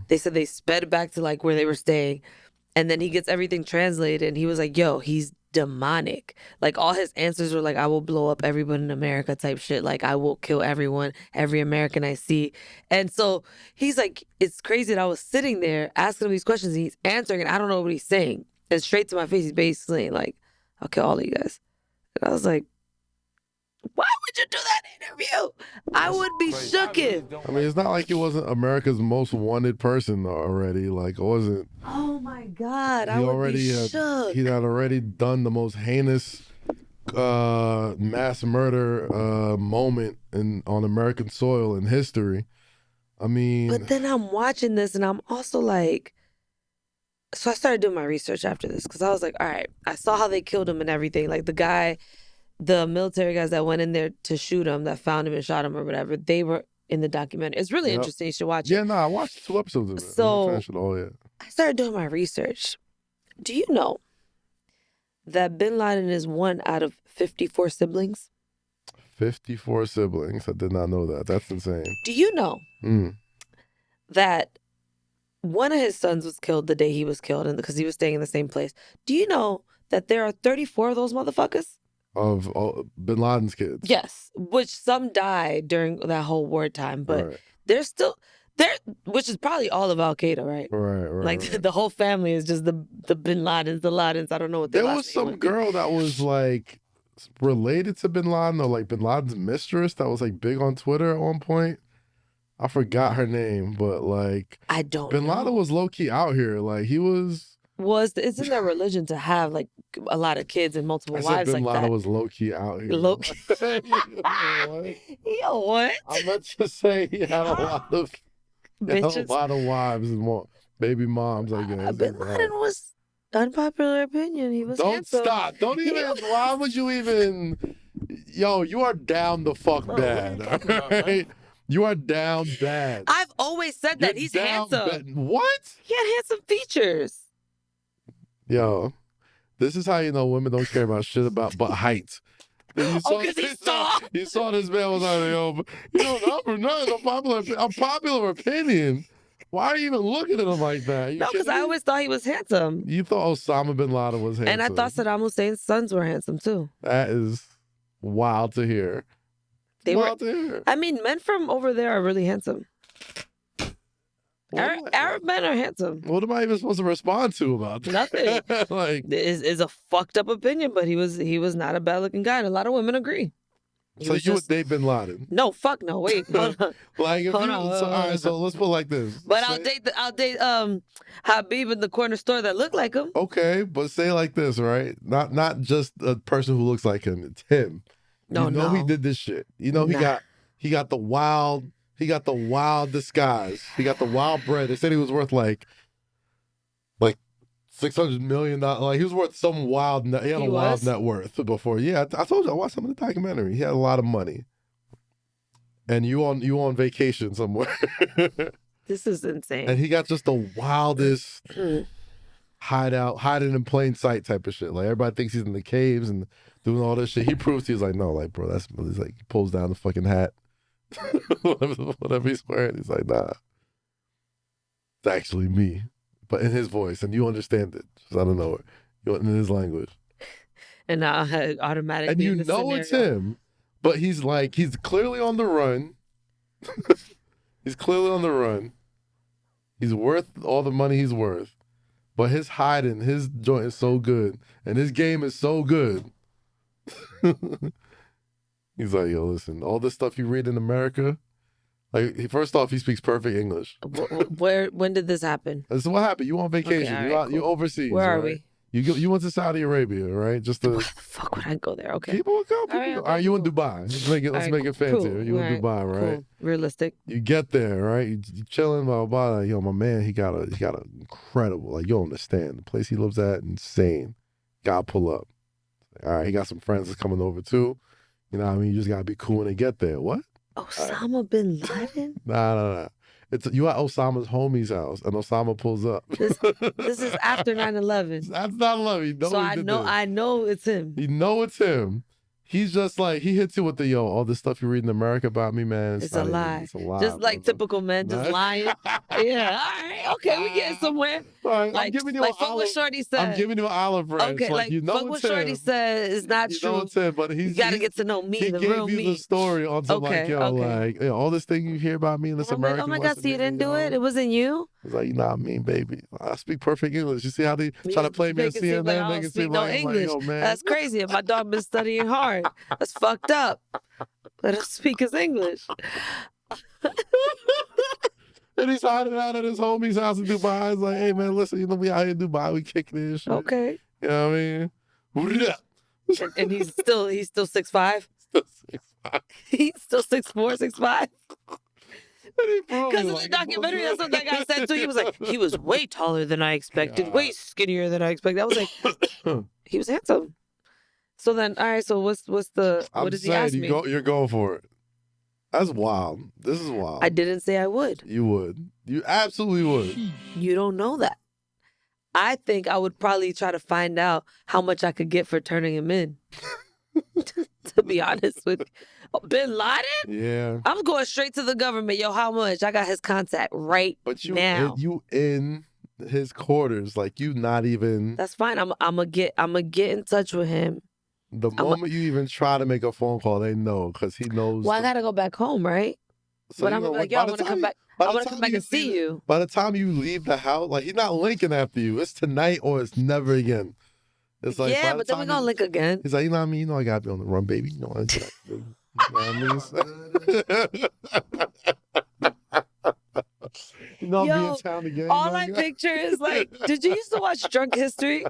[SPEAKER 2] They said they sped back to, like, where they were staying. And then he gets everything translated, and he was like, yo, he's demonic. Like, all his answers were like, I will blow up everyone in America type shit. Like, I will kill everyone, every American I see. And so he's like, it's crazy that I was sitting there asking him these questions, and he's answering, and I don't know what he's saying. And straight to my face, he's basically like, I'll kill all of you guys. And I was like, why would you do that interview? I would be shooken.
[SPEAKER 3] I mean, it's not like he wasn't America's most wanted person already. Like, it wasn't.
[SPEAKER 2] Oh my God, I would be shook.
[SPEAKER 3] He had already done the most heinous mass murder moment on American soil in history. I mean.
[SPEAKER 2] But then I'm watching this and I'm also like, so I started doing my research after this because I was like, all right, I saw how they killed him and everything. Like the military guys that went in there to shoot him, that found him and shot him or whatever, they were in the documentary. It's really interesting. You should watch it.
[SPEAKER 3] Yeah, no, I watched 2 episodes of it.
[SPEAKER 2] So,
[SPEAKER 3] I finished it all yet.
[SPEAKER 2] I started doing my research. Do you know that bin Laden is one out of 54 siblings?
[SPEAKER 3] 54 siblings. I did not know that. That's insane.
[SPEAKER 2] Do you know that one of his sons was killed the day he was killed because he was staying in the same place? Do you know that there are 34 of those motherfuckers?
[SPEAKER 3] Of bin Laden's kids.
[SPEAKER 2] Yes, which some died during that whole wartime, but they're still there, which is probably all of Al Qaeda, right?
[SPEAKER 3] Right.
[SPEAKER 2] Like the whole family is just the bin Ladens, the Ladens. I don't know what
[SPEAKER 3] there was some girl that was like related to bin Laden or like bin Laden's mistress that was like big on Twitter at one point. I forgot her name, but like
[SPEAKER 2] I don't.
[SPEAKER 3] Bin Laden was low key out here. Like he was.
[SPEAKER 2] Isn't their religion to have like a lot of kids and multiple wives
[SPEAKER 3] bin
[SPEAKER 2] like
[SPEAKER 3] Laden
[SPEAKER 2] that?
[SPEAKER 3] was low key out here.
[SPEAKER 2] Low key. Yo, what?
[SPEAKER 3] I meant to say he had a lot of wives and more baby moms. I guess.
[SPEAKER 2] Bin Laden was unpopular opinion. He was.
[SPEAKER 3] Don't stop. Don't even. Why would you even? Yo, you are down the fuck bad. All right. You are down bad.
[SPEAKER 2] I've always said that. He's handsome.
[SPEAKER 3] What?
[SPEAKER 2] He had handsome features.
[SPEAKER 3] Yo, this is how you know women don't care about shit about but height. You saw,
[SPEAKER 2] because he's tall.
[SPEAKER 3] You saw this man was like, yo, not for nothing. A popular opinion. Why are you even looking at him like that?
[SPEAKER 2] No, because I always thought he was handsome.
[SPEAKER 3] You thought Osama bin Laden was handsome.
[SPEAKER 2] And I thought Saddam Hussein's sons were handsome too.
[SPEAKER 3] That is wild to hear. To hear.
[SPEAKER 2] I mean, men from over there are really handsome. Arab men are handsome.
[SPEAKER 3] What am I even supposed to respond to about that?
[SPEAKER 2] Nothing.
[SPEAKER 3] Like,
[SPEAKER 2] is a fucked up opinion, but he was not a bad looking guy, and a lot of women agree.
[SPEAKER 3] So you would date bin Laden?
[SPEAKER 2] No, fuck no. Wait, hold on.
[SPEAKER 3] Like, all right, so let's put it like this.
[SPEAKER 2] But I'll date Habib in the corner store that look like him.
[SPEAKER 3] Okay, but say like this, right? Not just a person who looks like him. It's him.
[SPEAKER 2] No,
[SPEAKER 3] he did this shit. He got the wild disguise. He got the wild bread. They said he was worth like $600 million. Like he was worth some wild. He had a wild net worth before. Yeah, I told you I watched some of the documentary. He had a lot of money. And you on vacation somewhere.
[SPEAKER 2] This is insane.
[SPEAKER 3] And he got just the wildest hiding in plain sight type of shit. Like everybody thinks he's in the caves and doing all this shit. He proves he's like, no, like bro, he's like he pulls down the fucking hat. whatever he's wearing, he's like, nah. It's actually me. But in his voice, and you understand it. Just out of nowhere. In his language.
[SPEAKER 2] And now automatically.
[SPEAKER 3] And you know it's him, but he's clearly on the run. He's clearly on the run. He's worth all the money he's worth. But his joint is so good. And his game is so good. He's like, yo, listen, all this stuff you read in America, like, first off, he speaks perfect English.
[SPEAKER 2] When did this happen?
[SPEAKER 3] This is what happened. You on vacation.
[SPEAKER 2] Okay,
[SPEAKER 3] You're
[SPEAKER 2] cool.
[SPEAKER 3] you overseas.
[SPEAKER 2] Where are
[SPEAKER 3] right?
[SPEAKER 2] we?
[SPEAKER 3] You went to Saudi Arabia, right? Just to...
[SPEAKER 2] Why the fuck would I go there? Okay.
[SPEAKER 3] People would go.
[SPEAKER 2] All right,
[SPEAKER 3] All right, you in
[SPEAKER 2] cool.
[SPEAKER 3] Dubai. Let's make it fancier.
[SPEAKER 2] Cool.
[SPEAKER 3] You in Dubai, right?
[SPEAKER 2] Cool. Realistic.
[SPEAKER 3] You get there, right? You chilling, blah, blah, blah. Yo, my man, he got a incredible, like, you don't understand. The place he lives at, insane. Gotta pull up. All right, he got some friends that's coming over too. You know what I mean? You just gotta be cool when they get there. What?
[SPEAKER 2] Osama bin Laden?
[SPEAKER 3] Nah. You at Osama's homie's house, and Osama pulls up.
[SPEAKER 2] This is after 9/11.
[SPEAKER 3] That's 9/11.
[SPEAKER 2] So I know it's him.
[SPEAKER 3] You know it's him. He's just like, he hits you with the, all this stuff you read in America about me, man.
[SPEAKER 2] It's a lie.
[SPEAKER 3] It's a lie.
[SPEAKER 2] Just like typical men, just lying. Yeah, all right, okay, we getting somewhere.
[SPEAKER 3] All right,
[SPEAKER 2] Like,
[SPEAKER 3] I'm giving you
[SPEAKER 2] fuck what Shorty said.
[SPEAKER 3] I'm giving you an olive branch.
[SPEAKER 2] Okay, like
[SPEAKER 3] you know
[SPEAKER 2] fuck what
[SPEAKER 3] it's him.
[SPEAKER 2] Shorty said is not
[SPEAKER 3] You
[SPEAKER 2] true.
[SPEAKER 3] know it's him, but you
[SPEAKER 2] gotta get to know me, the real me.
[SPEAKER 3] He gave you the story on some all this thing you hear about me in this American.
[SPEAKER 2] Oh my God, so you didn't do it? It wasn't you?
[SPEAKER 3] It's like, you're not me, baby. I speak perfect English. You see how they try to play me in CNN?
[SPEAKER 2] Like, I don't speak no English. Like, man. That's crazy. My dog been studying hard. That's fucked up. Let him speak his English.
[SPEAKER 3] And he's hiding out at his homie's house in Dubai. He's like, hey, man, listen, you know, we out here in Dubai. We kicking this shit.
[SPEAKER 2] Okay.
[SPEAKER 3] You know what I mean?
[SPEAKER 2] And he's still 6'5"?
[SPEAKER 3] Still 6'5".
[SPEAKER 2] He's still 6'4", 6'5"? Because in the
[SPEAKER 3] like
[SPEAKER 2] documentary, that's what that guy said too. He was like, he was way taller than I expected, way skinnier than I expected. I was like, he was handsome. So then, all right. So what does he ask me?
[SPEAKER 3] You're going for it. That's wild. This is wild.
[SPEAKER 2] I didn't say I would.
[SPEAKER 3] You would. You absolutely would.
[SPEAKER 2] You don't know that. I think I would probably try to find out how much I could get for turning him in. To be honest with you. Bin Laden?
[SPEAKER 3] Yeah.
[SPEAKER 2] I'm going straight to the government. Yo, how much? I got his contact right now.
[SPEAKER 3] But you in his quarters, like you not even.
[SPEAKER 2] That's fine. I'm gonna get in touch with him.
[SPEAKER 3] The moment you even try to make a phone call, they know because he knows.
[SPEAKER 2] Well, I gotta go back home, right?
[SPEAKER 3] So
[SPEAKER 2] but I'm gonna be like, yo, I want to come back. I want to come back and see you.
[SPEAKER 3] By the time you leave the house, like he's not linking after you. It's tonight or it's never again. It's like,
[SPEAKER 2] yeah, but then we're gonna link again.
[SPEAKER 3] He's like, you know what I mean? You know I gotta be on the run, baby. You know what I mean? You know I'll be in town again.
[SPEAKER 2] All I picture is like, did you used to watch Drunk History?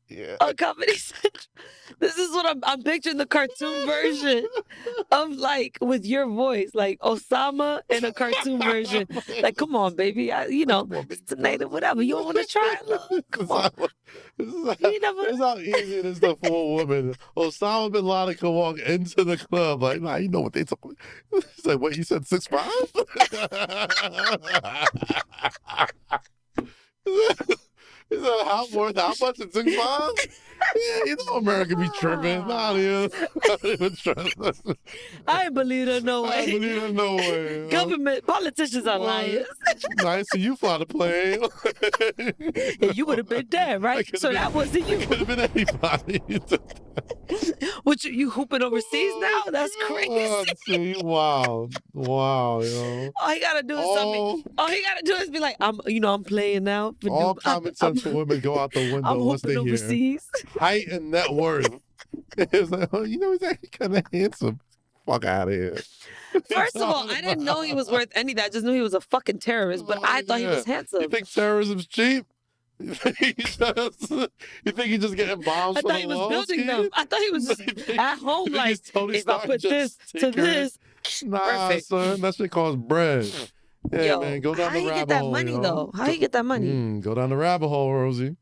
[SPEAKER 3] Yeah.
[SPEAKER 2] On Comedy Central. This is what I'm picturing, the cartoon version of like with your voice, like Osama in a cartoon version. Like, come on, baby, it's tonight or whatever. You don't want to try? Look, come on.
[SPEAKER 3] This is how easy it is to fool women. Osama bin Laden can walk into the club like, nah, you know what they talking. He's like, what? You said 6'5"? He said, how much in 6 months? Yeah, you know America be tripping. Nah, yeah. Not even tripping.
[SPEAKER 2] I ain't believe her no
[SPEAKER 3] I
[SPEAKER 2] way.
[SPEAKER 3] believe in no way.
[SPEAKER 2] Government politicians are liars.
[SPEAKER 3] Nice to you fly the plane.
[SPEAKER 2] And you would have been dead, right? So that wasn't you.
[SPEAKER 3] It could have been anybody.
[SPEAKER 2] What you hooping overseas now? That's crazy.
[SPEAKER 3] Wow, yo.
[SPEAKER 2] All he gotta do is something. All he gotta do is be like, I'm playing now. For
[SPEAKER 3] All common sense for women go out the window
[SPEAKER 2] I'm
[SPEAKER 3] once they
[SPEAKER 2] hooping
[SPEAKER 3] hear
[SPEAKER 2] overseas.
[SPEAKER 3] height and net worth. It's like, oh, he's actually kind of handsome. Fuck out of here.
[SPEAKER 2] First of all, I didn't know he was worth any of that. I just knew he was a fucking terrorist, but I thought he was handsome.
[SPEAKER 3] You think terrorism's cheap? You think he just getting bombs
[SPEAKER 2] I
[SPEAKER 3] for
[SPEAKER 2] thought
[SPEAKER 3] the
[SPEAKER 2] he was
[SPEAKER 3] low
[SPEAKER 2] building
[SPEAKER 3] scheme?
[SPEAKER 2] them. I thought he was just at home, like, if I put this to this,
[SPEAKER 3] nah,
[SPEAKER 2] perfect.
[SPEAKER 3] son, that shit costs bread. Yeah,
[SPEAKER 2] Yo,
[SPEAKER 3] man, go down
[SPEAKER 2] how
[SPEAKER 3] the
[SPEAKER 2] he
[SPEAKER 3] rabbit
[SPEAKER 2] get that
[SPEAKER 3] hole,
[SPEAKER 2] money,
[SPEAKER 3] yo.
[SPEAKER 2] though? How he get that money?
[SPEAKER 3] Go down the rabbit hole, Rosie.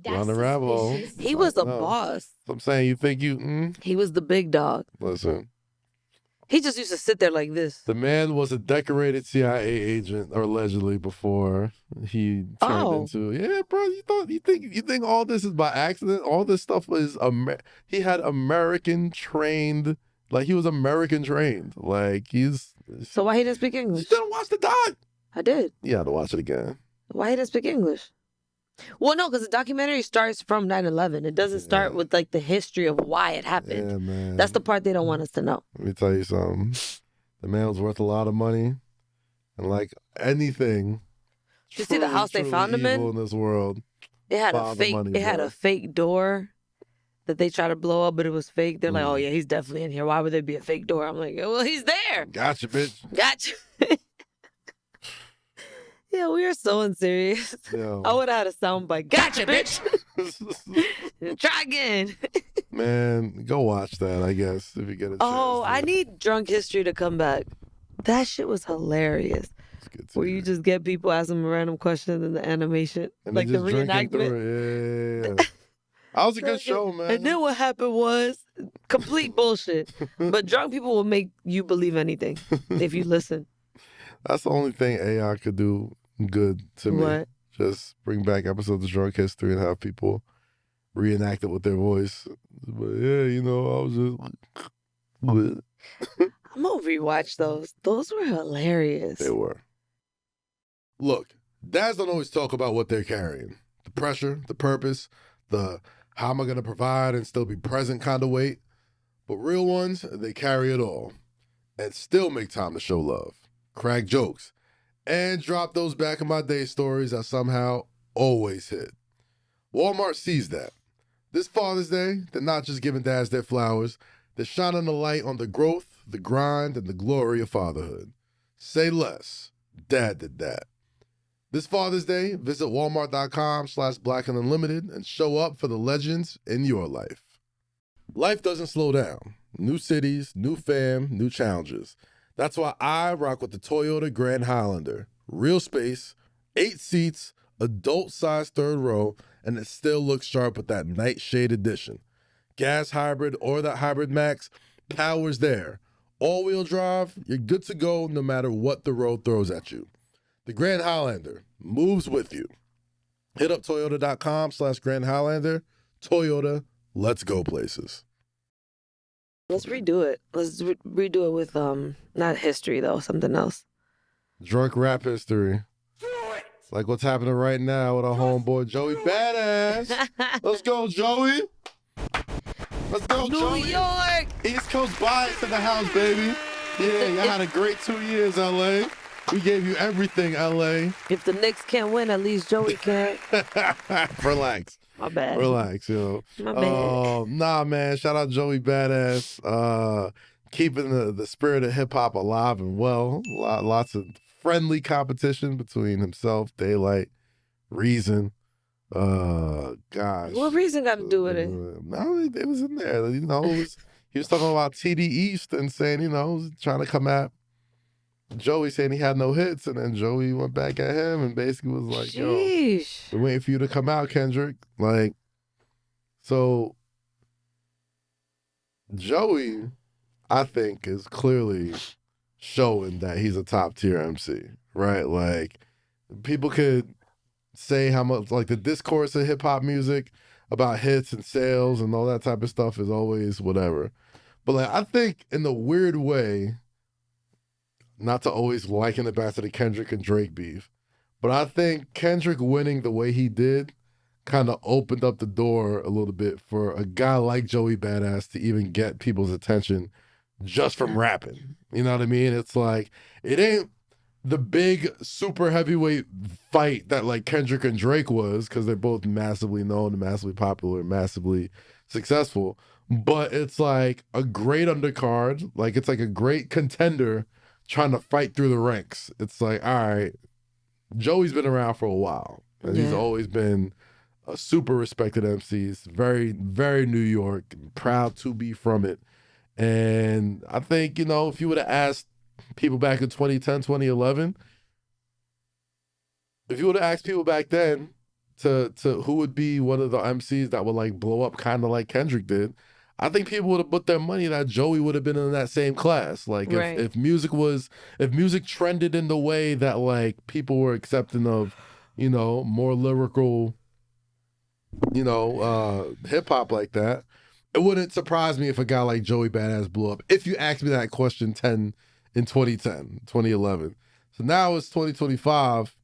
[SPEAKER 3] Go down the rabbit hole.
[SPEAKER 2] He was a boss.
[SPEAKER 3] So I'm saying, you think you,
[SPEAKER 2] He was the big dog.
[SPEAKER 3] Listen.
[SPEAKER 2] He just used to sit there like this.
[SPEAKER 3] The man was a decorated CIA agent, or allegedly, before he turned into. Yeah, bro. You think all this is by accident? All this stuff is he had American trained. Like he was American trained. Like he's.
[SPEAKER 2] So why he didn't speak English?
[SPEAKER 3] You didn't watch the doc.
[SPEAKER 2] I did.
[SPEAKER 3] You had to watch it again.
[SPEAKER 2] Why he didn't speak English? Well, no, because the documentary starts from 9/11. It doesn't start with like the history of why it happened.
[SPEAKER 3] Yeah, man.
[SPEAKER 2] That's the part they don't want us to know.
[SPEAKER 3] Let me tell you something. The man was worth a lot of money, and like anything.
[SPEAKER 2] Did you see the house they found him in
[SPEAKER 3] this world?
[SPEAKER 2] It had a fake. It had a fake door that they tried to blow up, but it was fake. They're like, "Oh yeah, he's definitely in here. Why would there be a fake door?" I'm like, "Well, he's there."
[SPEAKER 3] Gotcha, bitch.
[SPEAKER 2] Gotcha. Yeah, we are so unserious.
[SPEAKER 3] Yo.
[SPEAKER 2] I would have had a sound bite. Gotcha, bitch. Try again.
[SPEAKER 3] Man, go watch that, I guess, if you get a chance.
[SPEAKER 2] Oh, I need Drunk History to come back. That shit was hilarious. Where you just get people asking random questions in the animation.
[SPEAKER 3] And
[SPEAKER 2] like the reenactment.
[SPEAKER 3] Yeah. That was a good show, man.
[SPEAKER 2] And then what happened was complete bullshit. But drunk people will make you believe anything if you listen.
[SPEAKER 3] That's the only thing AI could do good to me.
[SPEAKER 2] What?
[SPEAKER 3] Just bring back episodes of Drunk History and have people reenact it with their voice. But yeah, I was just...
[SPEAKER 2] I'm gonna rewatch those. Those were hilarious.
[SPEAKER 3] They were. Look, dads don't always talk about what they're carrying. The pressure, the purpose, the how am I going to provide and still be present kind of weight. But real ones, they carry it all and still make time to show love, crack jokes, and drop those back in my day stories that somehow always hit. Walmart sees that. This Father's Day, they're not just giving dads their flowers, they're shining a light on the growth, the grind, and the glory of fatherhood. Say less. Dad did that. This Father's Day, visit walmart.com/blackandunlimited and show up for the legends in your life. Life doesn't slow down. New cities, new fam, new challenges. That's why I rock with the Toyota Grand Highlander. Real space, 8 seats, adult-sized third row, and it still looks sharp with that nightshade edition. Gas hybrid or that hybrid max, power's there. All-wheel drive, you're good to go no matter what the road throws at you. The Grand Highlander moves with you. Hit up toyota.com/Grand Highlander. Toyota, let's go places.
[SPEAKER 2] Let's redo it. Let's redo it with not history though, something else.
[SPEAKER 3] Drunk rap history. Like what's happening right now with our homeboy Joey Badass. Let's go, Joey. Let's go, Joey.
[SPEAKER 2] New York.
[SPEAKER 3] East Coast bias in the house, baby. Yeah, you had a great 2 years, LA. We gave you everything, LA.
[SPEAKER 2] If the Knicks can't win, at least Joey can.
[SPEAKER 3] Relax.
[SPEAKER 2] My bad.
[SPEAKER 3] Relax, yo.
[SPEAKER 2] My bad.
[SPEAKER 3] Nah, man. Shout out Joey Badass. Keeping the spirit of hip hop alive and well. Lots of friendly competition between himself, Daylight, Reason. Gosh.
[SPEAKER 2] What Reason got to do with it?
[SPEAKER 3] No, it was in there. He was talking about TD East and saying, trying to come at Joey, saying he had no hits, and then Joey went back at him and basically was like,
[SPEAKER 2] Sheesh.
[SPEAKER 3] "Yo, we're waiting for you to come out, Kendrick." Like, so Joey, I think, is clearly showing that he's a top tier MC, right? Like, people could say how much, like the discourse of hip hop music about hits and sales and all that type of stuff is always whatever. But like, I think in the weird way, not to always liken it back to the Kendrick and Drake beef, but I think Kendrick winning the way he did kind of opened up the door a little bit for a guy like Joey Badass to even get people's attention just from rapping. You know what I mean? It's like, it ain't the big super heavyweight fight that like Kendrick and Drake was, because they're both massively known and massively popular and massively successful. But it's like a great undercard. Like, it's like a great contender trying to fight through the ranks. It's like, all right, Joey's been around for a while, and he's always been a super respected MC. He's very, very New York, proud to be from it. And I think, you know, if you would have asked people back in 2010, 2011, if you would have asked people back then to who would be one of the MCs that would like blow up kind of like Kendrick did, I think people would have put their money that Joey would have been in that same class. Like, if music trended in the way that like people were accepting of, you know, more lyrical, you know, hip hop like that, it wouldn't surprise me if a guy like Joey Badass blew up. If you asked me that question in 2010, 2011. So now it's 2025,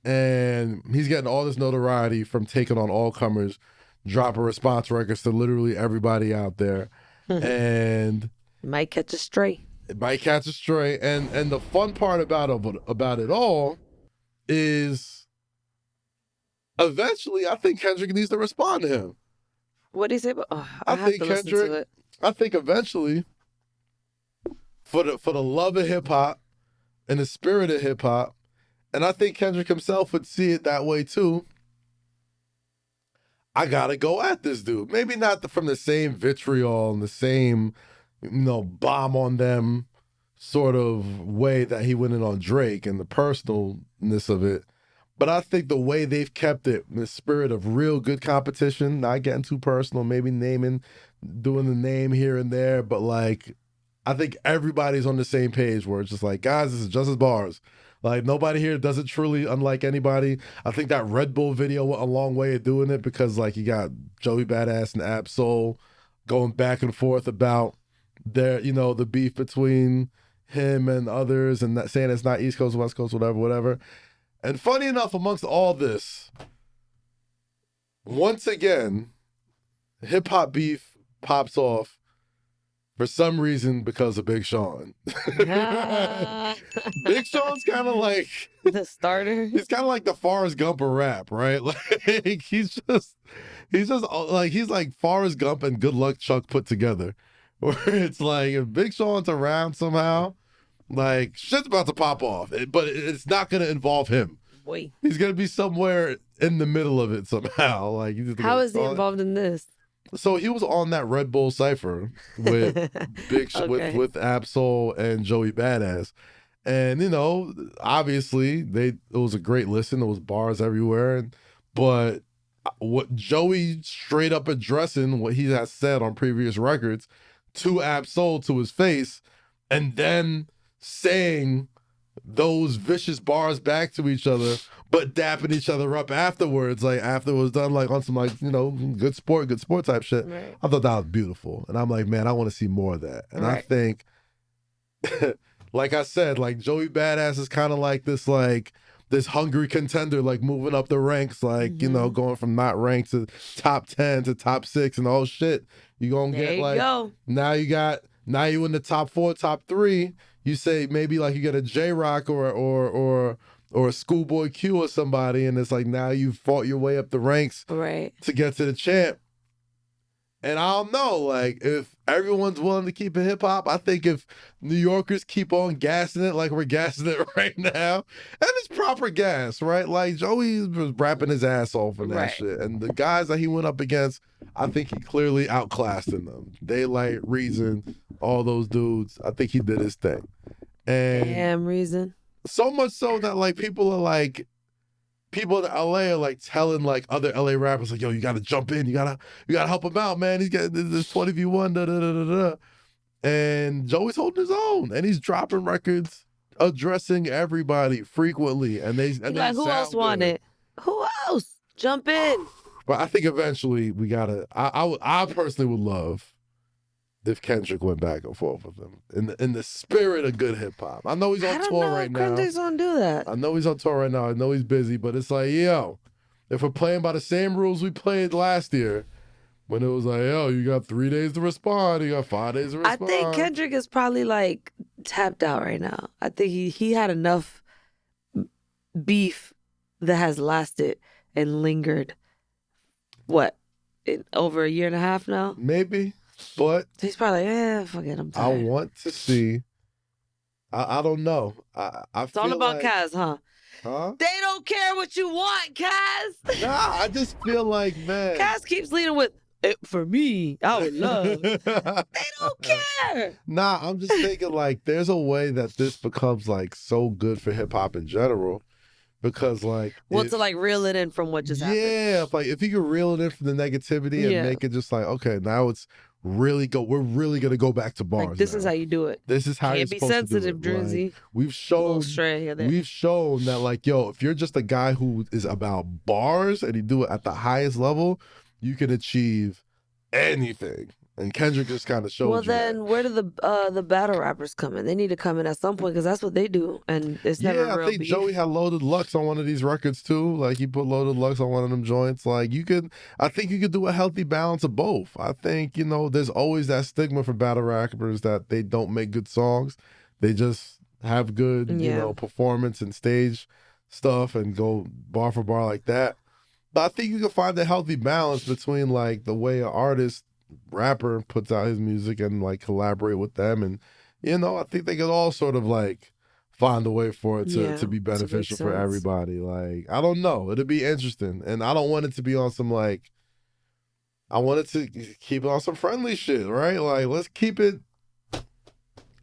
[SPEAKER 3] and he's getting all this notoriety from taking on all comers, dropping response records to literally everybody out there. And
[SPEAKER 2] might catch a stray.
[SPEAKER 3] It might catch a stray. And the fun part about it all is eventually I think Kendrick needs to respond to him.
[SPEAKER 2] What do you say? I think Kendrick,
[SPEAKER 3] I think eventually, for the love of hip hop and the spirit of hip hop, and I think Kendrick himself would see it that way too, I gotta go at this dude. Maybe not from the same vitriol and the same, you know, bomb on them sort of way that he went in on Drake and the personalness of it. But I think the way they've kept it, in the spirit of real good competition, not getting too personal, maybe doing the name here and there, but like, I think everybody's on the same page where it's just like, guys, this is just as bars. Like, nobody here does it truly unlike anybody. I think that Red Bull video went a long way of doing it, because like, you got Joey Badass and Ab-Soul going back and forth about their, you know, the beef between him and others, and that saying it's not East Coast, West Coast, whatever. And funny enough, amongst all this, once again, hip hop beef pops off for some reason because of Big Sean. Big Sean's kind of like
[SPEAKER 2] the starter.
[SPEAKER 3] He's kind of like the Forrest Gump of rap, right? Like, he's like Forrest Gump and Good Luck Chuck put together. Where it's like, if Big Sean's around somehow, like, shit's about to pop off, but it's not going to involve him.
[SPEAKER 2] Boy.
[SPEAKER 3] He's going to be somewhere in the middle of it somehow. Like,
[SPEAKER 2] how is he involved in this?
[SPEAKER 3] So he was on that Red Bull Cypher with with Ab-Soul and Joey Badass. And, you know, obviously, it was a great listen. There was bars everywhere. But what Joey straight up addressing what he has said on previous records to Ab-Soul to his face, and then saying those vicious bars back to each other, but dapping each other up afterwards, like after it was done, like on some, like, you know, good sport type shit.
[SPEAKER 2] Right.
[SPEAKER 3] I thought that was beautiful. And I'm like, man, I want to see more of that. And I think, like I said, like Joey Badass is kind of like this hungry contender, like moving up the ranks, like, you know, going from not ranked to top 10 to top 6 and all shit. You gonna get like, now you in the top 4, top 3. You say maybe like you get a J-Rock or a Schoolboy Q or somebody, and it's like now you've fought your way up the ranks to get to the champ. And I don't know, like, if everyone's willing to keep it hip hop, I think if New Yorkers keep on gassing it like we're gassing it right now, and it's proper gas, right? Like, Joey was rapping his ass off in that shit. And the guys that he went up against, I think he clearly outclassed in them. Daylight, Reason, all those dudes. I think he did his thing. And
[SPEAKER 2] damn, Reason. So
[SPEAKER 3] much so that, like, people in LA are like telling like other LA rappers like, yo, you gotta jump in, you gotta help him out, man. He's getting this 20v1, da da da da da. And Joey's holding his own, and he's dropping records addressing everybody frequently, and they
[SPEAKER 2] like, who else want it? Who else? Jump in.
[SPEAKER 3] But I think eventually we gotta. I personally would love if Kendrick went back and forth with him in the spirit of good hip hop. I know he's on tour right now.
[SPEAKER 2] Kendrick's gonna do that.
[SPEAKER 3] I know he's on tour right now. I know he's busy, but it's like, yo, if we're playing by the same rules we played last year, when it was like, yo, you got 3 days to respond, you got 5 days to respond.
[SPEAKER 2] I think Kendrick is probably like tapped out right now. I think he had enough beef that has lasted and lingered. What? In over a year and a half now?
[SPEAKER 3] Maybe, but
[SPEAKER 2] he's probably like, fuck it, I'm tired.
[SPEAKER 3] I want to see. I don't know.
[SPEAKER 2] It's all about Kaz, huh?
[SPEAKER 3] Huh?
[SPEAKER 2] They don't care what you want, Kaz.
[SPEAKER 3] Nah, I just feel like, man.
[SPEAKER 2] Kaz keeps leading with, for me, I would love. They don't care.
[SPEAKER 3] Nah, I'm just thinking like there's a way that this becomes like so good for hip hop in general. Because like
[SPEAKER 2] to like reel it in from what just happened.
[SPEAKER 3] Yeah, like if you could reel it in from the negativity and make it just like, okay, now it's we're really gonna go back to bars.
[SPEAKER 2] Like this is how you do it.
[SPEAKER 3] This is how you're supposed to do it.
[SPEAKER 2] Can't be sensitive, Drizzy.
[SPEAKER 3] Like, we've shown that like, yo, if you're just a guy who is about bars and you do it at the highest level, you can achieve anything. And Kendrick just kind of showed you.
[SPEAKER 2] Well, then where do the battle rappers come in? They need to come in at some point because that's what they do, and it's never real
[SPEAKER 3] I think
[SPEAKER 2] beef.
[SPEAKER 3] Joey had Loaded Lux on one of these records too. Like he put Loaded Lux on one of them joints. Like I think you could do a healthy balance of both. I think there's always that stigma for battle rappers that they don't make good songs. They just have good performance and stage stuff and go bar for bar like that. But I think you can find a healthy balance between like the way an rapper puts out his music and like collaborate with them, and I think they could all sort of like find a way for it to be beneficial for everybody. Like I don't know, it'd be interesting, and I don't want it to be on some like, I want it to keep it on some friendly shit, right? Like let's keep it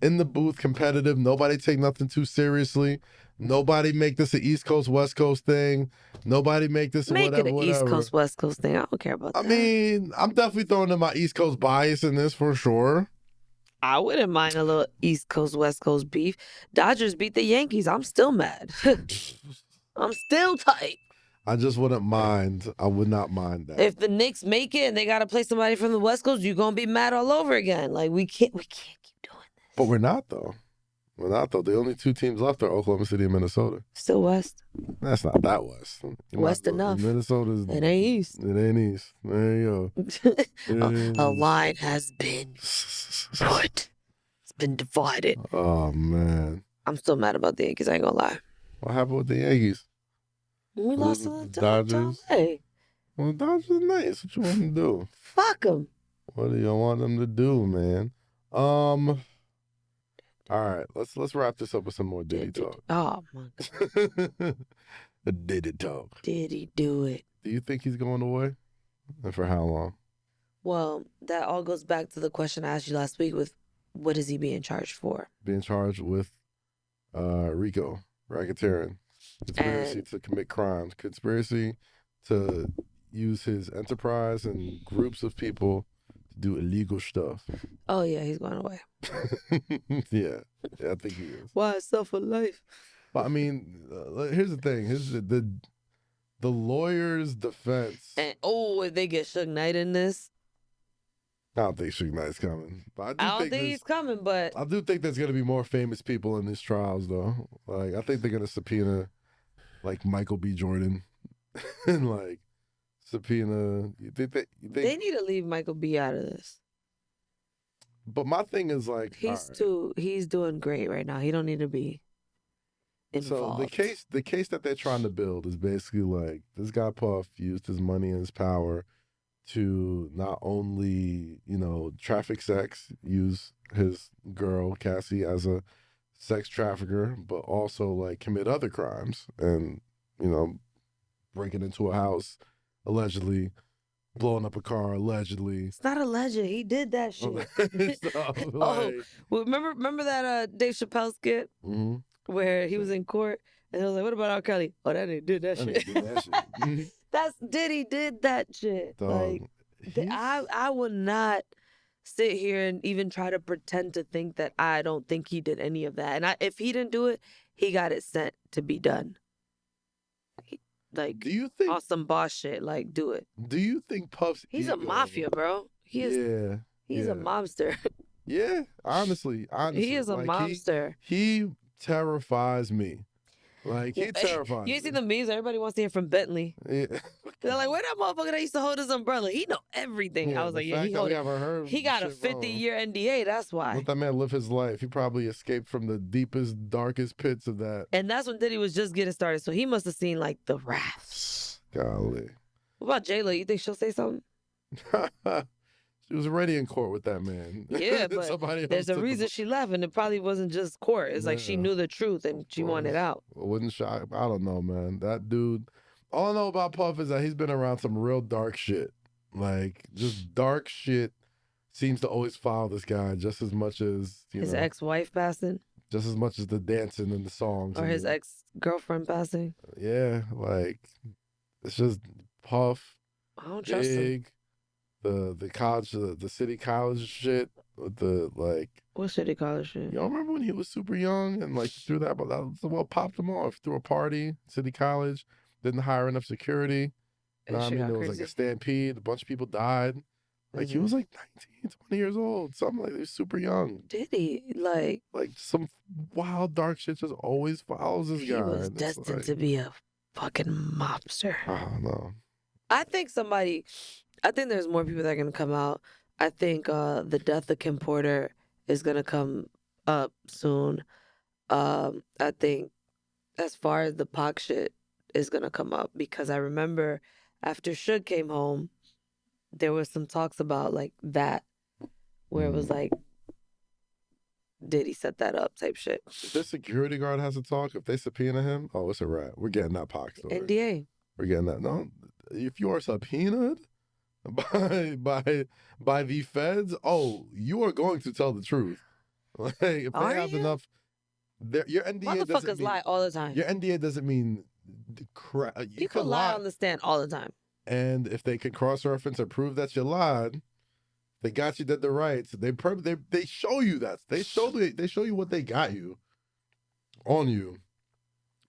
[SPEAKER 3] in the booth competitive. Nobody take nothing too seriously. Nobody make this an East Coast, West Coast thing. Nobody make this whatever.
[SPEAKER 2] East Coast, West Coast thing. I don't care about that.
[SPEAKER 3] I mean, I'm definitely throwing in my East Coast bias in this for sure.
[SPEAKER 2] I wouldn't mind a little East Coast, West Coast beef. Dodgers beat the Yankees. I'm still mad. I'm still tight.
[SPEAKER 3] I just wouldn't mind. I would not mind that.
[SPEAKER 2] If the Knicks make it and they got to play somebody from the West Coast, you're going to be mad all over again. Like, we can't keep doing this.
[SPEAKER 3] But we're not, though. The only two teams left are Oklahoma City and Minnesota.
[SPEAKER 2] Still West.
[SPEAKER 3] That's not that West.
[SPEAKER 2] West enough.
[SPEAKER 3] Minnesota's.
[SPEAKER 2] It ain't East.
[SPEAKER 3] It ain't East. There you
[SPEAKER 2] go. A line has been put. It's been divided.
[SPEAKER 3] Oh, man.
[SPEAKER 2] I'm still mad about the Yankees. I ain't gonna lie.
[SPEAKER 3] What happened with the Yankees?
[SPEAKER 2] We lost to the
[SPEAKER 3] Dodgers.
[SPEAKER 2] Hey.
[SPEAKER 3] Well, the Dodgers are nice. What you want them to do?
[SPEAKER 2] Fuck them.
[SPEAKER 3] What do you want them to do, man? All right, let's wrap this up with some more Diddy talk.
[SPEAKER 2] Oh my God.
[SPEAKER 3] The Diddy talk.
[SPEAKER 2] Diddy do it?
[SPEAKER 3] Do you think he's going away? And for how long?
[SPEAKER 2] Well, that all goes back to the question I asked you last week with what is he being charged for?
[SPEAKER 3] Being charged with RICO, racketeering, conspiracy to commit crimes, conspiracy to use his enterprise and groups of people do illegal stuff.
[SPEAKER 2] Oh yeah, he's going away.
[SPEAKER 3] yeah, I think he is.
[SPEAKER 2] Why self for life?
[SPEAKER 3] But I mean, here's the thing. Here's the lawyer's defense.
[SPEAKER 2] And if they get Suge Knight in this,
[SPEAKER 3] I don't think Suge Knight's coming. But
[SPEAKER 2] I don't think he's coming. But
[SPEAKER 3] I do think there's gonna be more famous people in these trials, though. Like I think they're gonna subpoena, like Michael B. Jordan, and like. Subpoena. You think
[SPEAKER 2] they need to leave Michael B out of this?
[SPEAKER 3] But my thing is like
[SPEAKER 2] he's doing great right now. He don't need to be involved.
[SPEAKER 3] So the case that they're trying to build is basically like this guy Puff used his money and his power to not only traffic sex, use his girl Cassie as a sex trafficker, but also like commit other crimes and breaking into a house. Allegedly, blowing up a car. Allegedly,
[SPEAKER 2] it's not alleged. He did that shit. Well, remember that Dave Chappelle skit where he was in court and he was like, "What about R. Kelly?" Oh, that nigga did that shit. That's Diddy did that shit.
[SPEAKER 3] Dog,
[SPEAKER 2] like, I would not sit here and even try to pretend to think that I don't think he did any of that. And if he didn't do it, he got it sent to be done. like
[SPEAKER 3] Do you think?
[SPEAKER 2] on some boss shit. Like, do it.
[SPEAKER 3] Do you think Puff's
[SPEAKER 2] He's
[SPEAKER 3] ego,
[SPEAKER 2] a mafia, bro. He is.
[SPEAKER 3] Yeah.
[SPEAKER 2] He's a mobster.
[SPEAKER 3] Yeah, honestly,
[SPEAKER 2] He is a
[SPEAKER 3] like
[SPEAKER 2] mobster.
[SPEAKER 3] he terrifies me. Like he terrifies
[SPEAKER 2] You ain't
[SPEAKER 3] me.
[SPEAKER 2] seen the memes? Everybody wants to hear from Bentley.
[SPEAKER 3] Yeah.
[SPEAKER 2] They're like, where that motherfucker that used to hold his umbrella? He know everything. I was
[SPEAKER 3] the
[SPEAKER 2] like, yeah,
[SPEAKER 3] fact that we haven't heard
[SPEAKER 2] he got a
[SPEAKER 3] shit from him.
[SPEAKER 2] 50-year NDA. That's why.
[SPEAKER 3] Let that man live his life. He probably escaped from the deepest, darkest pits of that.
[SPEAKER 2] And that's when Diddy was just getting started. So he must have seen like the wrath.
[SPEAKER 3] Golly.
[SPEAKER 2] What about J-Lo? You think she'll say something?
[SPEAKER 3] She was already in court with that man.
[SPEAKER 2] Yeah, but there's a reason she left, and it probably wasn't just court. It's like she knew the truth and she wanted out.
[SPEAKER 3] Wouldn't shock. I don't know, man. That dude. All I know about Puff is that he's been around some real dark shit. Like just dark shit seems to always follow this guy just as much as
[SPEAKER 2] his ex-wife passing,
[SPEAKER 3] just as much as the dancing and the songs,
[SPEAKER 2] or his ex-girlfriend passing.
[SPEAKER 3] Yeah, like it's just Puff.
[SPEAKER 2] I don't trust him.
[SPEAKER 3] The college, the city college shit with the like.
[SPEAKER 2] What city college shit?
[SPEAKER 3] Y'all remember when he was super young and like threw that? But that was what popped him off. Threw a party, city college, didn't hire enough security. You know what I mean? It was like a stampede. A bunch of people died. Like he was like 19, 20 years old. Something like he was super young.
[SPEAKER 2] Did he? Like
[SPEAKER 3] some wild dark shit just always follows this guy.
[SPEAKER 2] He was destined to be a fucking mobster.
[SPEAKER 3] I don't know.
[SPEAKER 2] I think there's more people that are going to come out. I think the death of Kim Porter is going to come up soon. I think as far as the Pac shit is going to come up, because I remember after Suge came home, there was some talks about like that, where it was like, Diddy set that up type shit.
[SPEAKER 3] If this security guard has to talk, if they subpoena him, oh, it's a wrap. We're getting that Pac story.
[SPEAKER 2] NDA.
[SPEAKER 3] We're getting that. No, if you are subpoenaed by the feds, oh, you are going to tell the truth. Like if they have enough, your NDA
[SPEAKER 2] motherfuckers lie all the time.
[SPEAKER 3] Your NDA doesn't mean crap.
[SPEAKER 2] You could lie on the stand all the time.
[SPEAKER 3] And if they can cross-reference or prove that you lied, they got you dead to rights. They show you that. They show you what they got you on you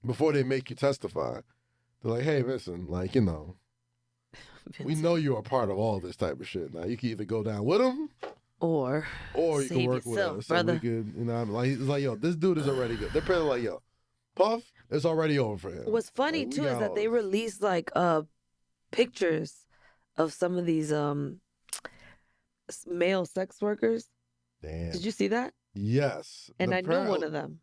[SPEAKER 3] before they make you testify. They're like, hey, listen, like, you know, we know you're a part of all this type of shit. Now you can either go down with them, or you can work with us, brother. And we could, you know, like it's like, yo, this dude is already good. They're probably like, yo, Puff, it's already over for him.
[SPEAKER 2] What's funny too is that they released like pictures of some of these male sex workers.
[SPEAKER 3] Damn.
[SPEAKER 2] Did you see that?
[SPEAKER 3] Yes.
[SPEAKER 2] And I knew one of them.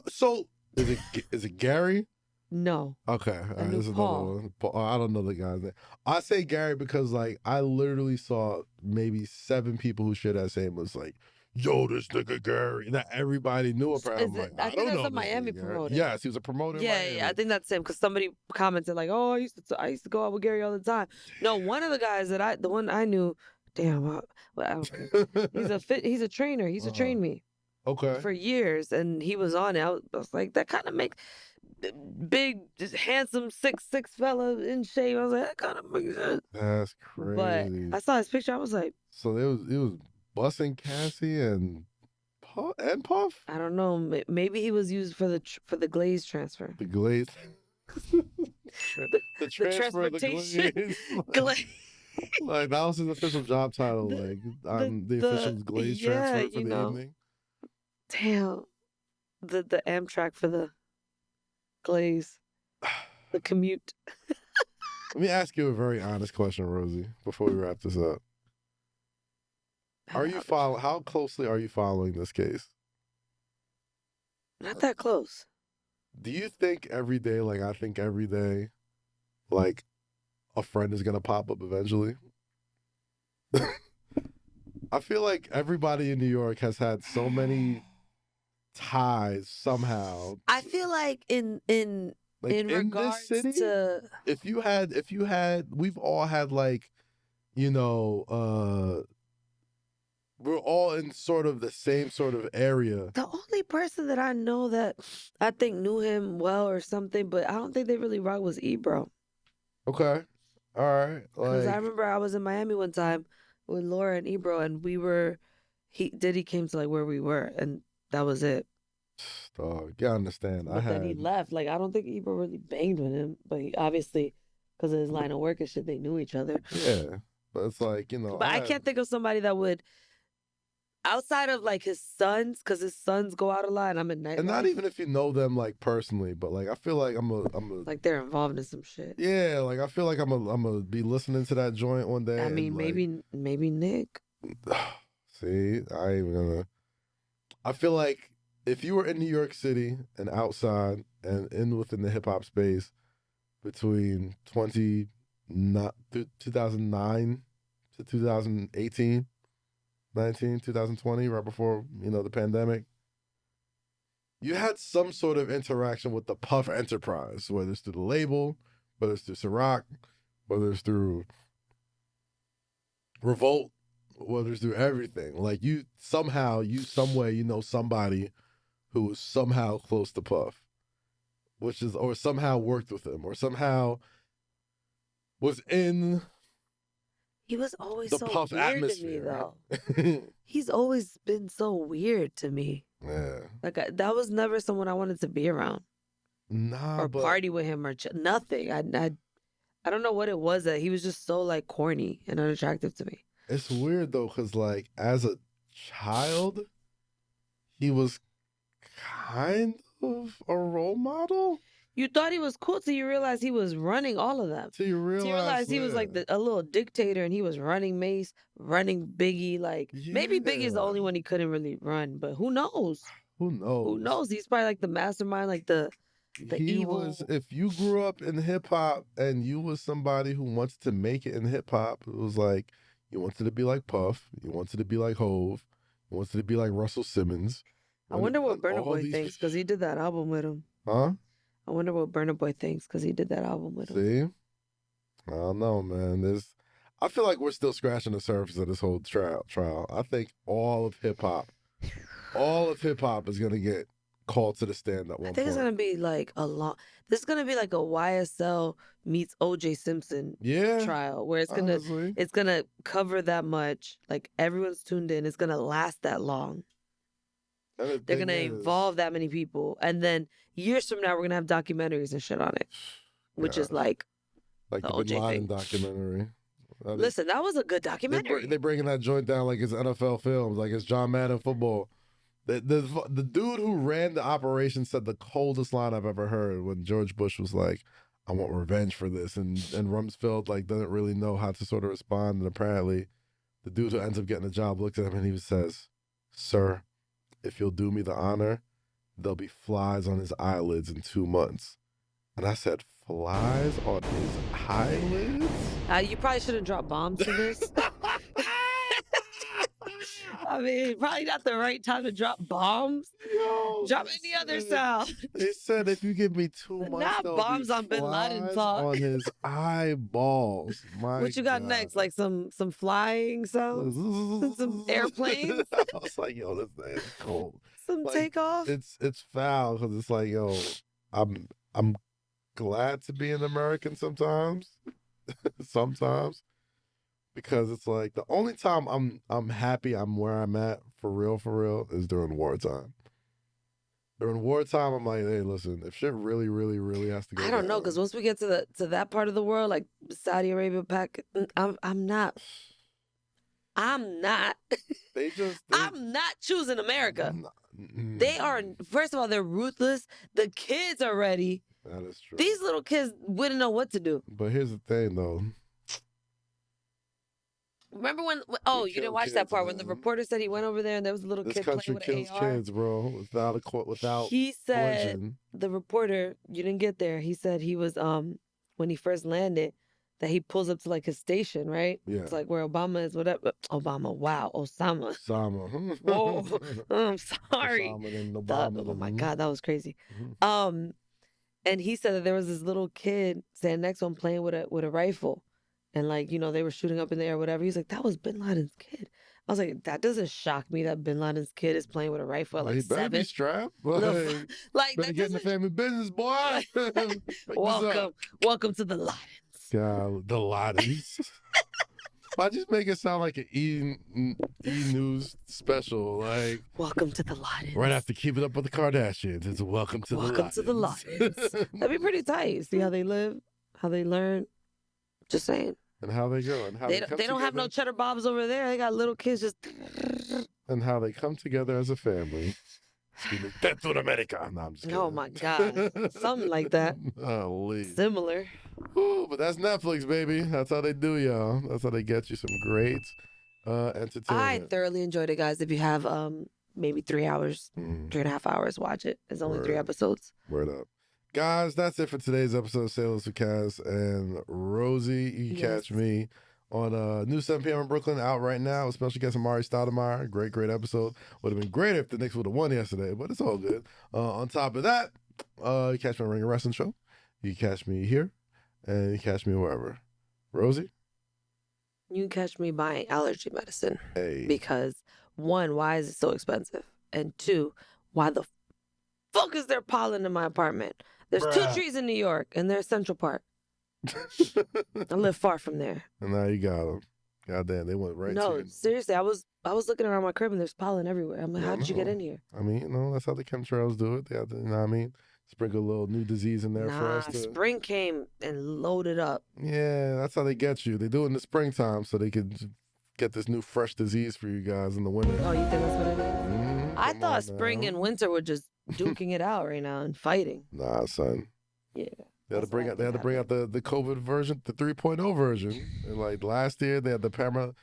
[SPEAKER 3] So is it Gary?
[SPEAKER 2] No.
[SPEAKER 3] Okay. All right, this is another one. I don't know the guy's name. I say Gary because like I literally saw maybe 7 people who shared that same was like, yo, this nigga Gary. That everybody knew apparently. Like, I think that's a Miami promoter. Yes, he was a promoter.
[SPEAKER 2] Yeah, I think that's him because somebody commented like, "Oh, I used to go out with Gary all the time." No, one of the guys the one I knew, damn, he's a trainer. He used to train me.
[SPEAKER 3] Okay.
[SPEAKER 2] For years, and he was on it. I was like, that kind of makes big, just handsome, 6'6" fella in shape. I was like, that kind of makes sense.
[SPEAKER 3] That's crazy.
[SPEAKER 2] But I saw his picture. I was like,
[SPEAKER 3] so it was busting Cassie and Puff.
[SPEAKER 2] I don't know. Maybe he was used for the glaze transfer.
[SPEAKER 3] The glaze. the transfer of the glaze.
[SPEAKER 2] Glaze.
[SPEAKER 3] Like that was his official job title. I'm the official glaze transfer for the evening.
[SPEAKER 2] Damn. The Amtrak for the glaze. The commute.
[SPEAKER 3] Let me ask you a very honest question, Rosy, before we wrap this up. How closely are you following this case?
[SPEAKER 2] Not that close.
[SPEAKER 3] Do you think every day, like I think every day, like a friend is gonna pop up eventually? I feel like everybody in New York has had so many ties somehow.
[SPEAKER 2] I feel like in regards
[SPEAKER 3] this city,
[SPEAKER 2] to
[SPEAKER 3] if you had we've all had like, you know, we're all in sort of the same sort of area.
[SPEAKER 2] The only person that I know that I think knew him well or something, but I don't think they really rock was Ebro.
[SPEAKER 3] Okay. All right.
[SPEAKER 2] Because I remember I was in Miami one time with Laura and Ebro, and Diddy came to like where we were, and that was it.
[SPEAKER 3] Dog, you gotta understand.
[SPEAKER 2] But then he left. Like, I don't think Ebro really banged with him, but he, obviously, because of his line of work and shit, they knew each other.
[SPEAKER 3] Yeah, but it's like, you know.
[SPEAKER 2] But I can't think of somebody that would, outside of like his sons, because his sons go out a lot, and I'm in nightlife.
[SPEAKER 3] And not even if you know them like personally, but like I feel like I'm a
[SPEAKER 2] like they're involved in some shit.
[SPEAKER 3] Yeah, like I feel like I'm a be listening to that joint one day.
[SPEAKER 2] I mean,
[SPEAKER 3] and,
[SPEAKER 2] maybe Nick.
[SPEAKER 3] See, I ain't even gonna. I feel like if you were in New York City and outside and within the hip hop space between 2009 to 2018, 2020, right before, you know, the pandemic, you had some sort of interaction with the Puff enterprise, whether it's through the label, whether it's through Ciroc, whether it's through Revolt, whether it's through everything. Like some way, you know somebody who was somehow close to Puff, or somehow worked with him, or somehow was in.
[SPEAKER 2] He was always
[SPEAKER 3] the
[SPEAKER 2] so
[SPEAKER 3] Puff
[SPEAKER 2] weird
[SPEAKER 3] atmosphere,
[SPEAKER 2] to me, though. He's always been so weird to me.
[SPEAKER 3] Yeah.
[SPEAKER 2] Like, that was never someone I wanted to be around.
[SPEAKER 3] Nah,
[SPEAKER 2] or
[SPEAKER 3] but
[SPEAKER 2] party with him or nothing. I don't know what it was that he was just so like corny and unattractive to me.
[SPEAKER 3] It's weird though, because like as a child, he was kind of a role model.
[SPEAKER 2] You thought he was cool till you realized he was running all of them.
[SPEAKER 3] Till you realized
[SPEAKER 2] he was like a little dictator, and he was running Mace, running Biggie. Like, maybe Biggie's the only one he couldn't really run, but who knows?
[SPEAKER 3] Who knows?
[SPEAKER 2] Who knows? He's probably like the mastermind, like the evil.
[SPEAKER 3] If you grew up in hip hop and you was somebody who wanted to make it in hip hop, it was like you wanted to be like Puff, you wanted to be like Hove, you wanted to be like Russell Simmons.
[SPEAKER 2] I wonder what Burna Boy thinks, because he did that album with him.
[SPEAKER 3] Huh?
[SPEAKER 2] I wonder what Burna Boy thinks, because he did that album with him.
[SPEAKER 3] See? I don't know, man. I feel like we're still scratching the surface of this whole trial. I think all of hip hop is gonna get called to the stand at one point.
[SPEAKER 2] I think it's gonna be like this is gonna be like a YSL meets OJ Simpson trial, where it's gonna cover that much. Like, everyone's tuned in. It's gonna last that long. They're gonna involve that many people, and then years from now, we're gonna have documentaries and shit on it, which is like
[SPEAKER 3] the Bin Laden documentary.
[SPEAKER 2] Listen, that was a good documentary.
[SPEAKER 3] They're breaking that joint down like it's NFL films, like it's John Madden football. The dude who ran the operation said the coldest line I've ever heard when George Bush was like, "I want revenge for this," and Rumsfeld like doesn't really know how to sort of respond, and apparently, the dude who ends up getting the job looks at him and he says, "Sir, if you'll do me the honor, there'll be flies on his eyelids in 2 months." And I said, "Flies on his eyelids?"
[SPEAKER 2] You probably shouldn't drop bombs to this. I mean, probably not the right time to drop bombs. Drop any other sound.
[SPEAKER 3] They said if you give me 2 months,
[SPEAKER 2] not bombs on Bin Laden talk.
[SPEAKER 3] On his eyeballs.
[SPEAKER 2] What you got next? Like some flying sounds? Some airplanes?
[SPEAKER 3] I was like, yo, this thing is cold.
[SPEAKER 2] Some takeoff?
[SPEAKER 3] It's foul because it's like, yo, I'm glad to be an American sometimes. Sometimes. Because it's like the only time I'm happy I'm where I'm at for real is during wartime. During wartime, I'm like, hey, listen, if shit really, really, really has to go,
[SPEAKER 2] I don't know, because once we get to that part of the world, like Saudi Arabia, I'm not. I'm not choosing America. They are. First of all, they're ruthless. The kids are ready.
[SPEAKER 3] That is true.
[SPEAKER 2] These little kids wouldn't know what to do.
[SPEAKER 3] But here's the thing, though.
[SPEAKER 2] Remember when? Oh, you didn't watch that part when the reporter said he went over there and there was a little kid playing with an AR.
[SPEAKER 3] This country kills kids, bro. Without.
[SPEAKER 2] He said
[SPEAKER 3] origin. The
[SPEAKER 2] reporter. You didn't get there. He said he was when he first landed, that he pulls up to like his station, right?
[SPEAKER 3] Yeah.
[SPEAKER 2] It's like where Obama is. Whatever. Obama. Wow. Osama. Whoa. I'm sorry.
[SPEAKER 3] Obama
[SPEAKER 2] oh my God, that was crazy.
[SPEAKER 3] Mm-hmm.
[SPEAKER 2] And he said that there was this little kid standing next to him playing with a rifle. And like, you know, they were shooting up in the air or whatever. He's like, that was Bin Laden's kid. I was like, that doesn't shock me that Bin Laden's kid is playing with a rifle at like
[SPEAKER 3] he better
[SPEAKER 2] 7.
[SPEAKER 3] be strapped.
[SPEAKER 2] Like,
[SPEAKER 3] better get in the family business, boy.
[SPEAKER 2] Welcome to the Ladens.
[SPEAKER 3] God, the Ladens. Why'd you make it sound like an E-News special? Like,
[SPEAKER 2] welcome to the Lions.
[SPEAKER 3] Right after Keeping Up with the Kardashians, it's welcome to the Lions.
[SPEAKER 2] That'd be pretty tight. See how they live, how they learn. Just saying.
[SPEAKER 3] And how they go. And how they
[SPEAKER 2] don't have no cheddar bobs over there. They got little kids just.
[SPEAKER 3] And how they come together as a family. Death to America. No, I'm just kidding.
[SPEAKER 2] Oh my God. Something like that.
[SPEAKER 3] Holy.
[SPEAKER 2] Similar.
[SPEAKER 3] Ooh, but that's Netflix, baby. That's how they do, y'all. That's how they get you some great entertainment.
[SPEAKER 2] I thoroughly enjoyed it, guys. If you have maybe 3 hours, 3.5 hours, watch it. It's only 3 episodes.
[SPEAKER 3] Word up. Guys, that's it for today's episode of Sailors with Kaz and Rosy. You can catch me on new 7 p.m. in Brooklyn, out right now. With special guest Amari Stoudemire. Great episode. Would have been great if the Knicks would have won yesterday, but it's all good. On top of that, you catch me on Ring of Wrestling Show. You can catch me here, and you can catch me wherever. Rosie?
[SPEAKER 2] You can catch me buying allergy medicine.
[SPEAKER 3] Hey.
[SPEAKER 2] Because, 1, why is it so expensive? And 2, why the fuck is there pollen in my apartment? There's 2 trees in New York, and they're Central Park. I live far from there.
[SPEAKER 3] And now you got them. Goddamn, they went right to you.
[SPEAKER 2] No, seriously, I was looking around my crib and there's pollen everywhere. I'm like, how did you get in here?
[SPEAKER 3] I mean, that's how the chemtrails do it. They have to, you know what I mean? Sprinkle a little new disease in there for us.
[SPEAKER 2] Spring came and loaded up.
[SPEAKER 3] Yeah, that's how they get you. They do it in the springtime so they can get this new fresh disease for you guys in the winter.
[SPEAKER 2] Oh, you think that's what it is?
[SPEAKER 3] Mm-hmm.
[SPEAKER 2] I thought spring and winter were just duking it out right now and fighting.
[SPEAKER 3] Nah, son.
[SPEAKER 2] Yeah.
[SPEAKER 3] They had to bring out the COVID version, the 3.0 version. And like last year, they had the Pamela,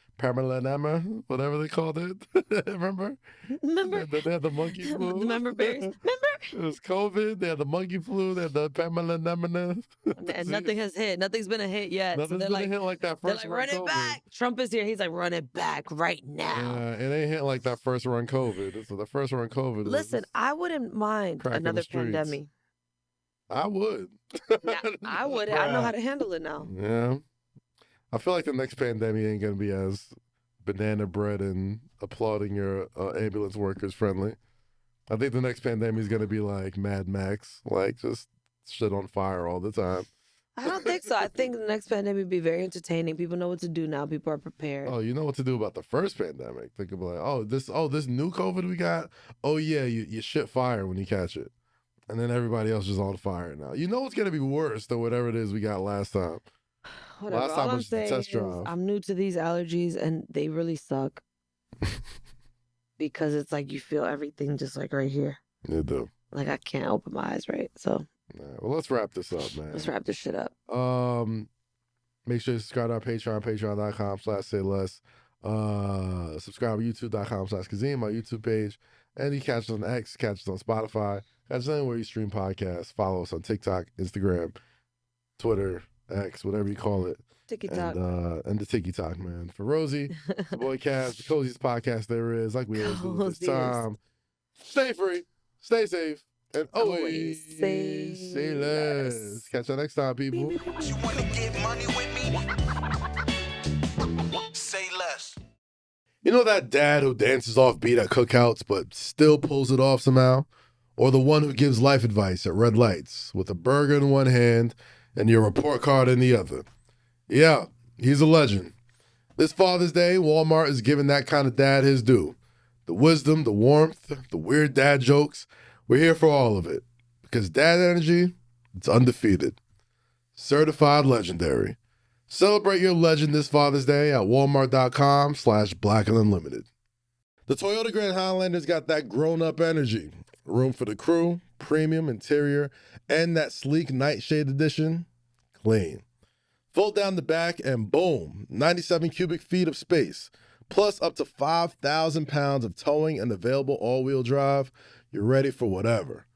[SPEAKER 3] whatever they called it. Remember? They had the monkey flu.
[SPEAKER 2] Remember bears? Remember?
[SPEAKER 3] It was COVID. They had the monkey flu. They had the Pamela.
[SPEAKER 2] And nothing has hit. Nothing's been a hit yet.
[SPEAKER 3] Nothing's been a hit like that first
[SPEAKER 2] run it
[SPEAKER 3] COVID.
[SPEAKER 2] back. Trump is here. He's like, run it back right now.
[SPEAKER 3] It ain't hit like that first run COVID. So the first run COVID.
[SPEAKER 2] Listen, I wouldn't mind another pandemic.
[SPEAKER 3] I would.
[SPEAKER 2] I would. I know how to handle it now.
[SPEAKER 3] Yeah. I feel like the next pandemic ain't going to be as banana bread and applauding your ambulance workers friendly. I think the next pandemic is going to be like Mad Max, like just shit on fire all the time.
[SPEAKER 2] I don't think so. I think the next pandemic will be very entertaining. People know what to do now. People are prepared.
[SPEAKER 3] Oh, you know what to do about the first pandemic. Think of like, this new COVID we got. Oh yeah, you shit fire when you catch it. And then everybody else is on fire now. You know it's going to be worse than whatever it is we got last time.
[SPEAKER 2] Whatever.
[SPEAKER 3] Last time
[SPEAKER 2] All
[SPEAKER 3] was
[SPEAKER 2] I'm
[SPEAKER 3] the
[SPEAKER 2] saying
[SPEAKER 3] test drive.
[SPEAKER 2] I'm new to these allergies, and they really suck. Because it's like you feel everything just like right here.
[SPEAKER 3] You do.
[SPEAKER 2] Like I can't open my eyes right. So.
[SPEAKER 3] Well, let's wrap this up, man.
[SPEAKER 2] Let's wrap this shit up.
[SPEAKER 3] Make sure you subscribe to our Patreon, patreon.com/sayless. Subscribe to youtube.com/Kazeem, my YouTube page. And you catch us on X, catch us on Spotify, catch us anywhere you stream podcasts. Follow us on TikTok, Instagram, Twitter, X, whatever you call it.
[SPEAKER 2] TikTok.
[SPEAKER 3] And the TikTok, man. For Rosie, the boy Kaz, the coziest podcast there is, like we always do at this time. Stay free, stay safe, and always say less. Catch you next time, people.
[SPEAKER 1] You wanna get money with me? Say less.
[SPEAKER 3] You know that dad who dances off beat at cookouts but still pulls it off somehow? Or the one who gives life advice at red lights with a burger in one hand and your report card in the other? Yeah, he's a legend. This Father's Day, Walmart is giving that kind of dad his due. The wisdom, the warmth, the weird dad jokes, we're here for all of it. Because dad energy, it's undefeated. Certified legendary. Celebrate your legend this Father's Day at walmart.com/blackandunlimited. The Toyota Grand Highlander's got that grown-up energy. Room for the crew, premium interior, and that sleek nightshade edition, clean. Fold down the back and boom, 97 cubic feet of space, plus up to 5,000 pounds of towing and available all-wheel drive. You're ready for whatever.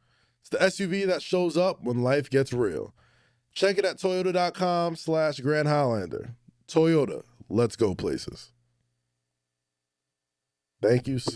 [SPEAKER 3] It's the SUV that shows up when life gets real. Check it at toyota.com/Grand Highlander. Toyota, let's go places. Thank you, sir.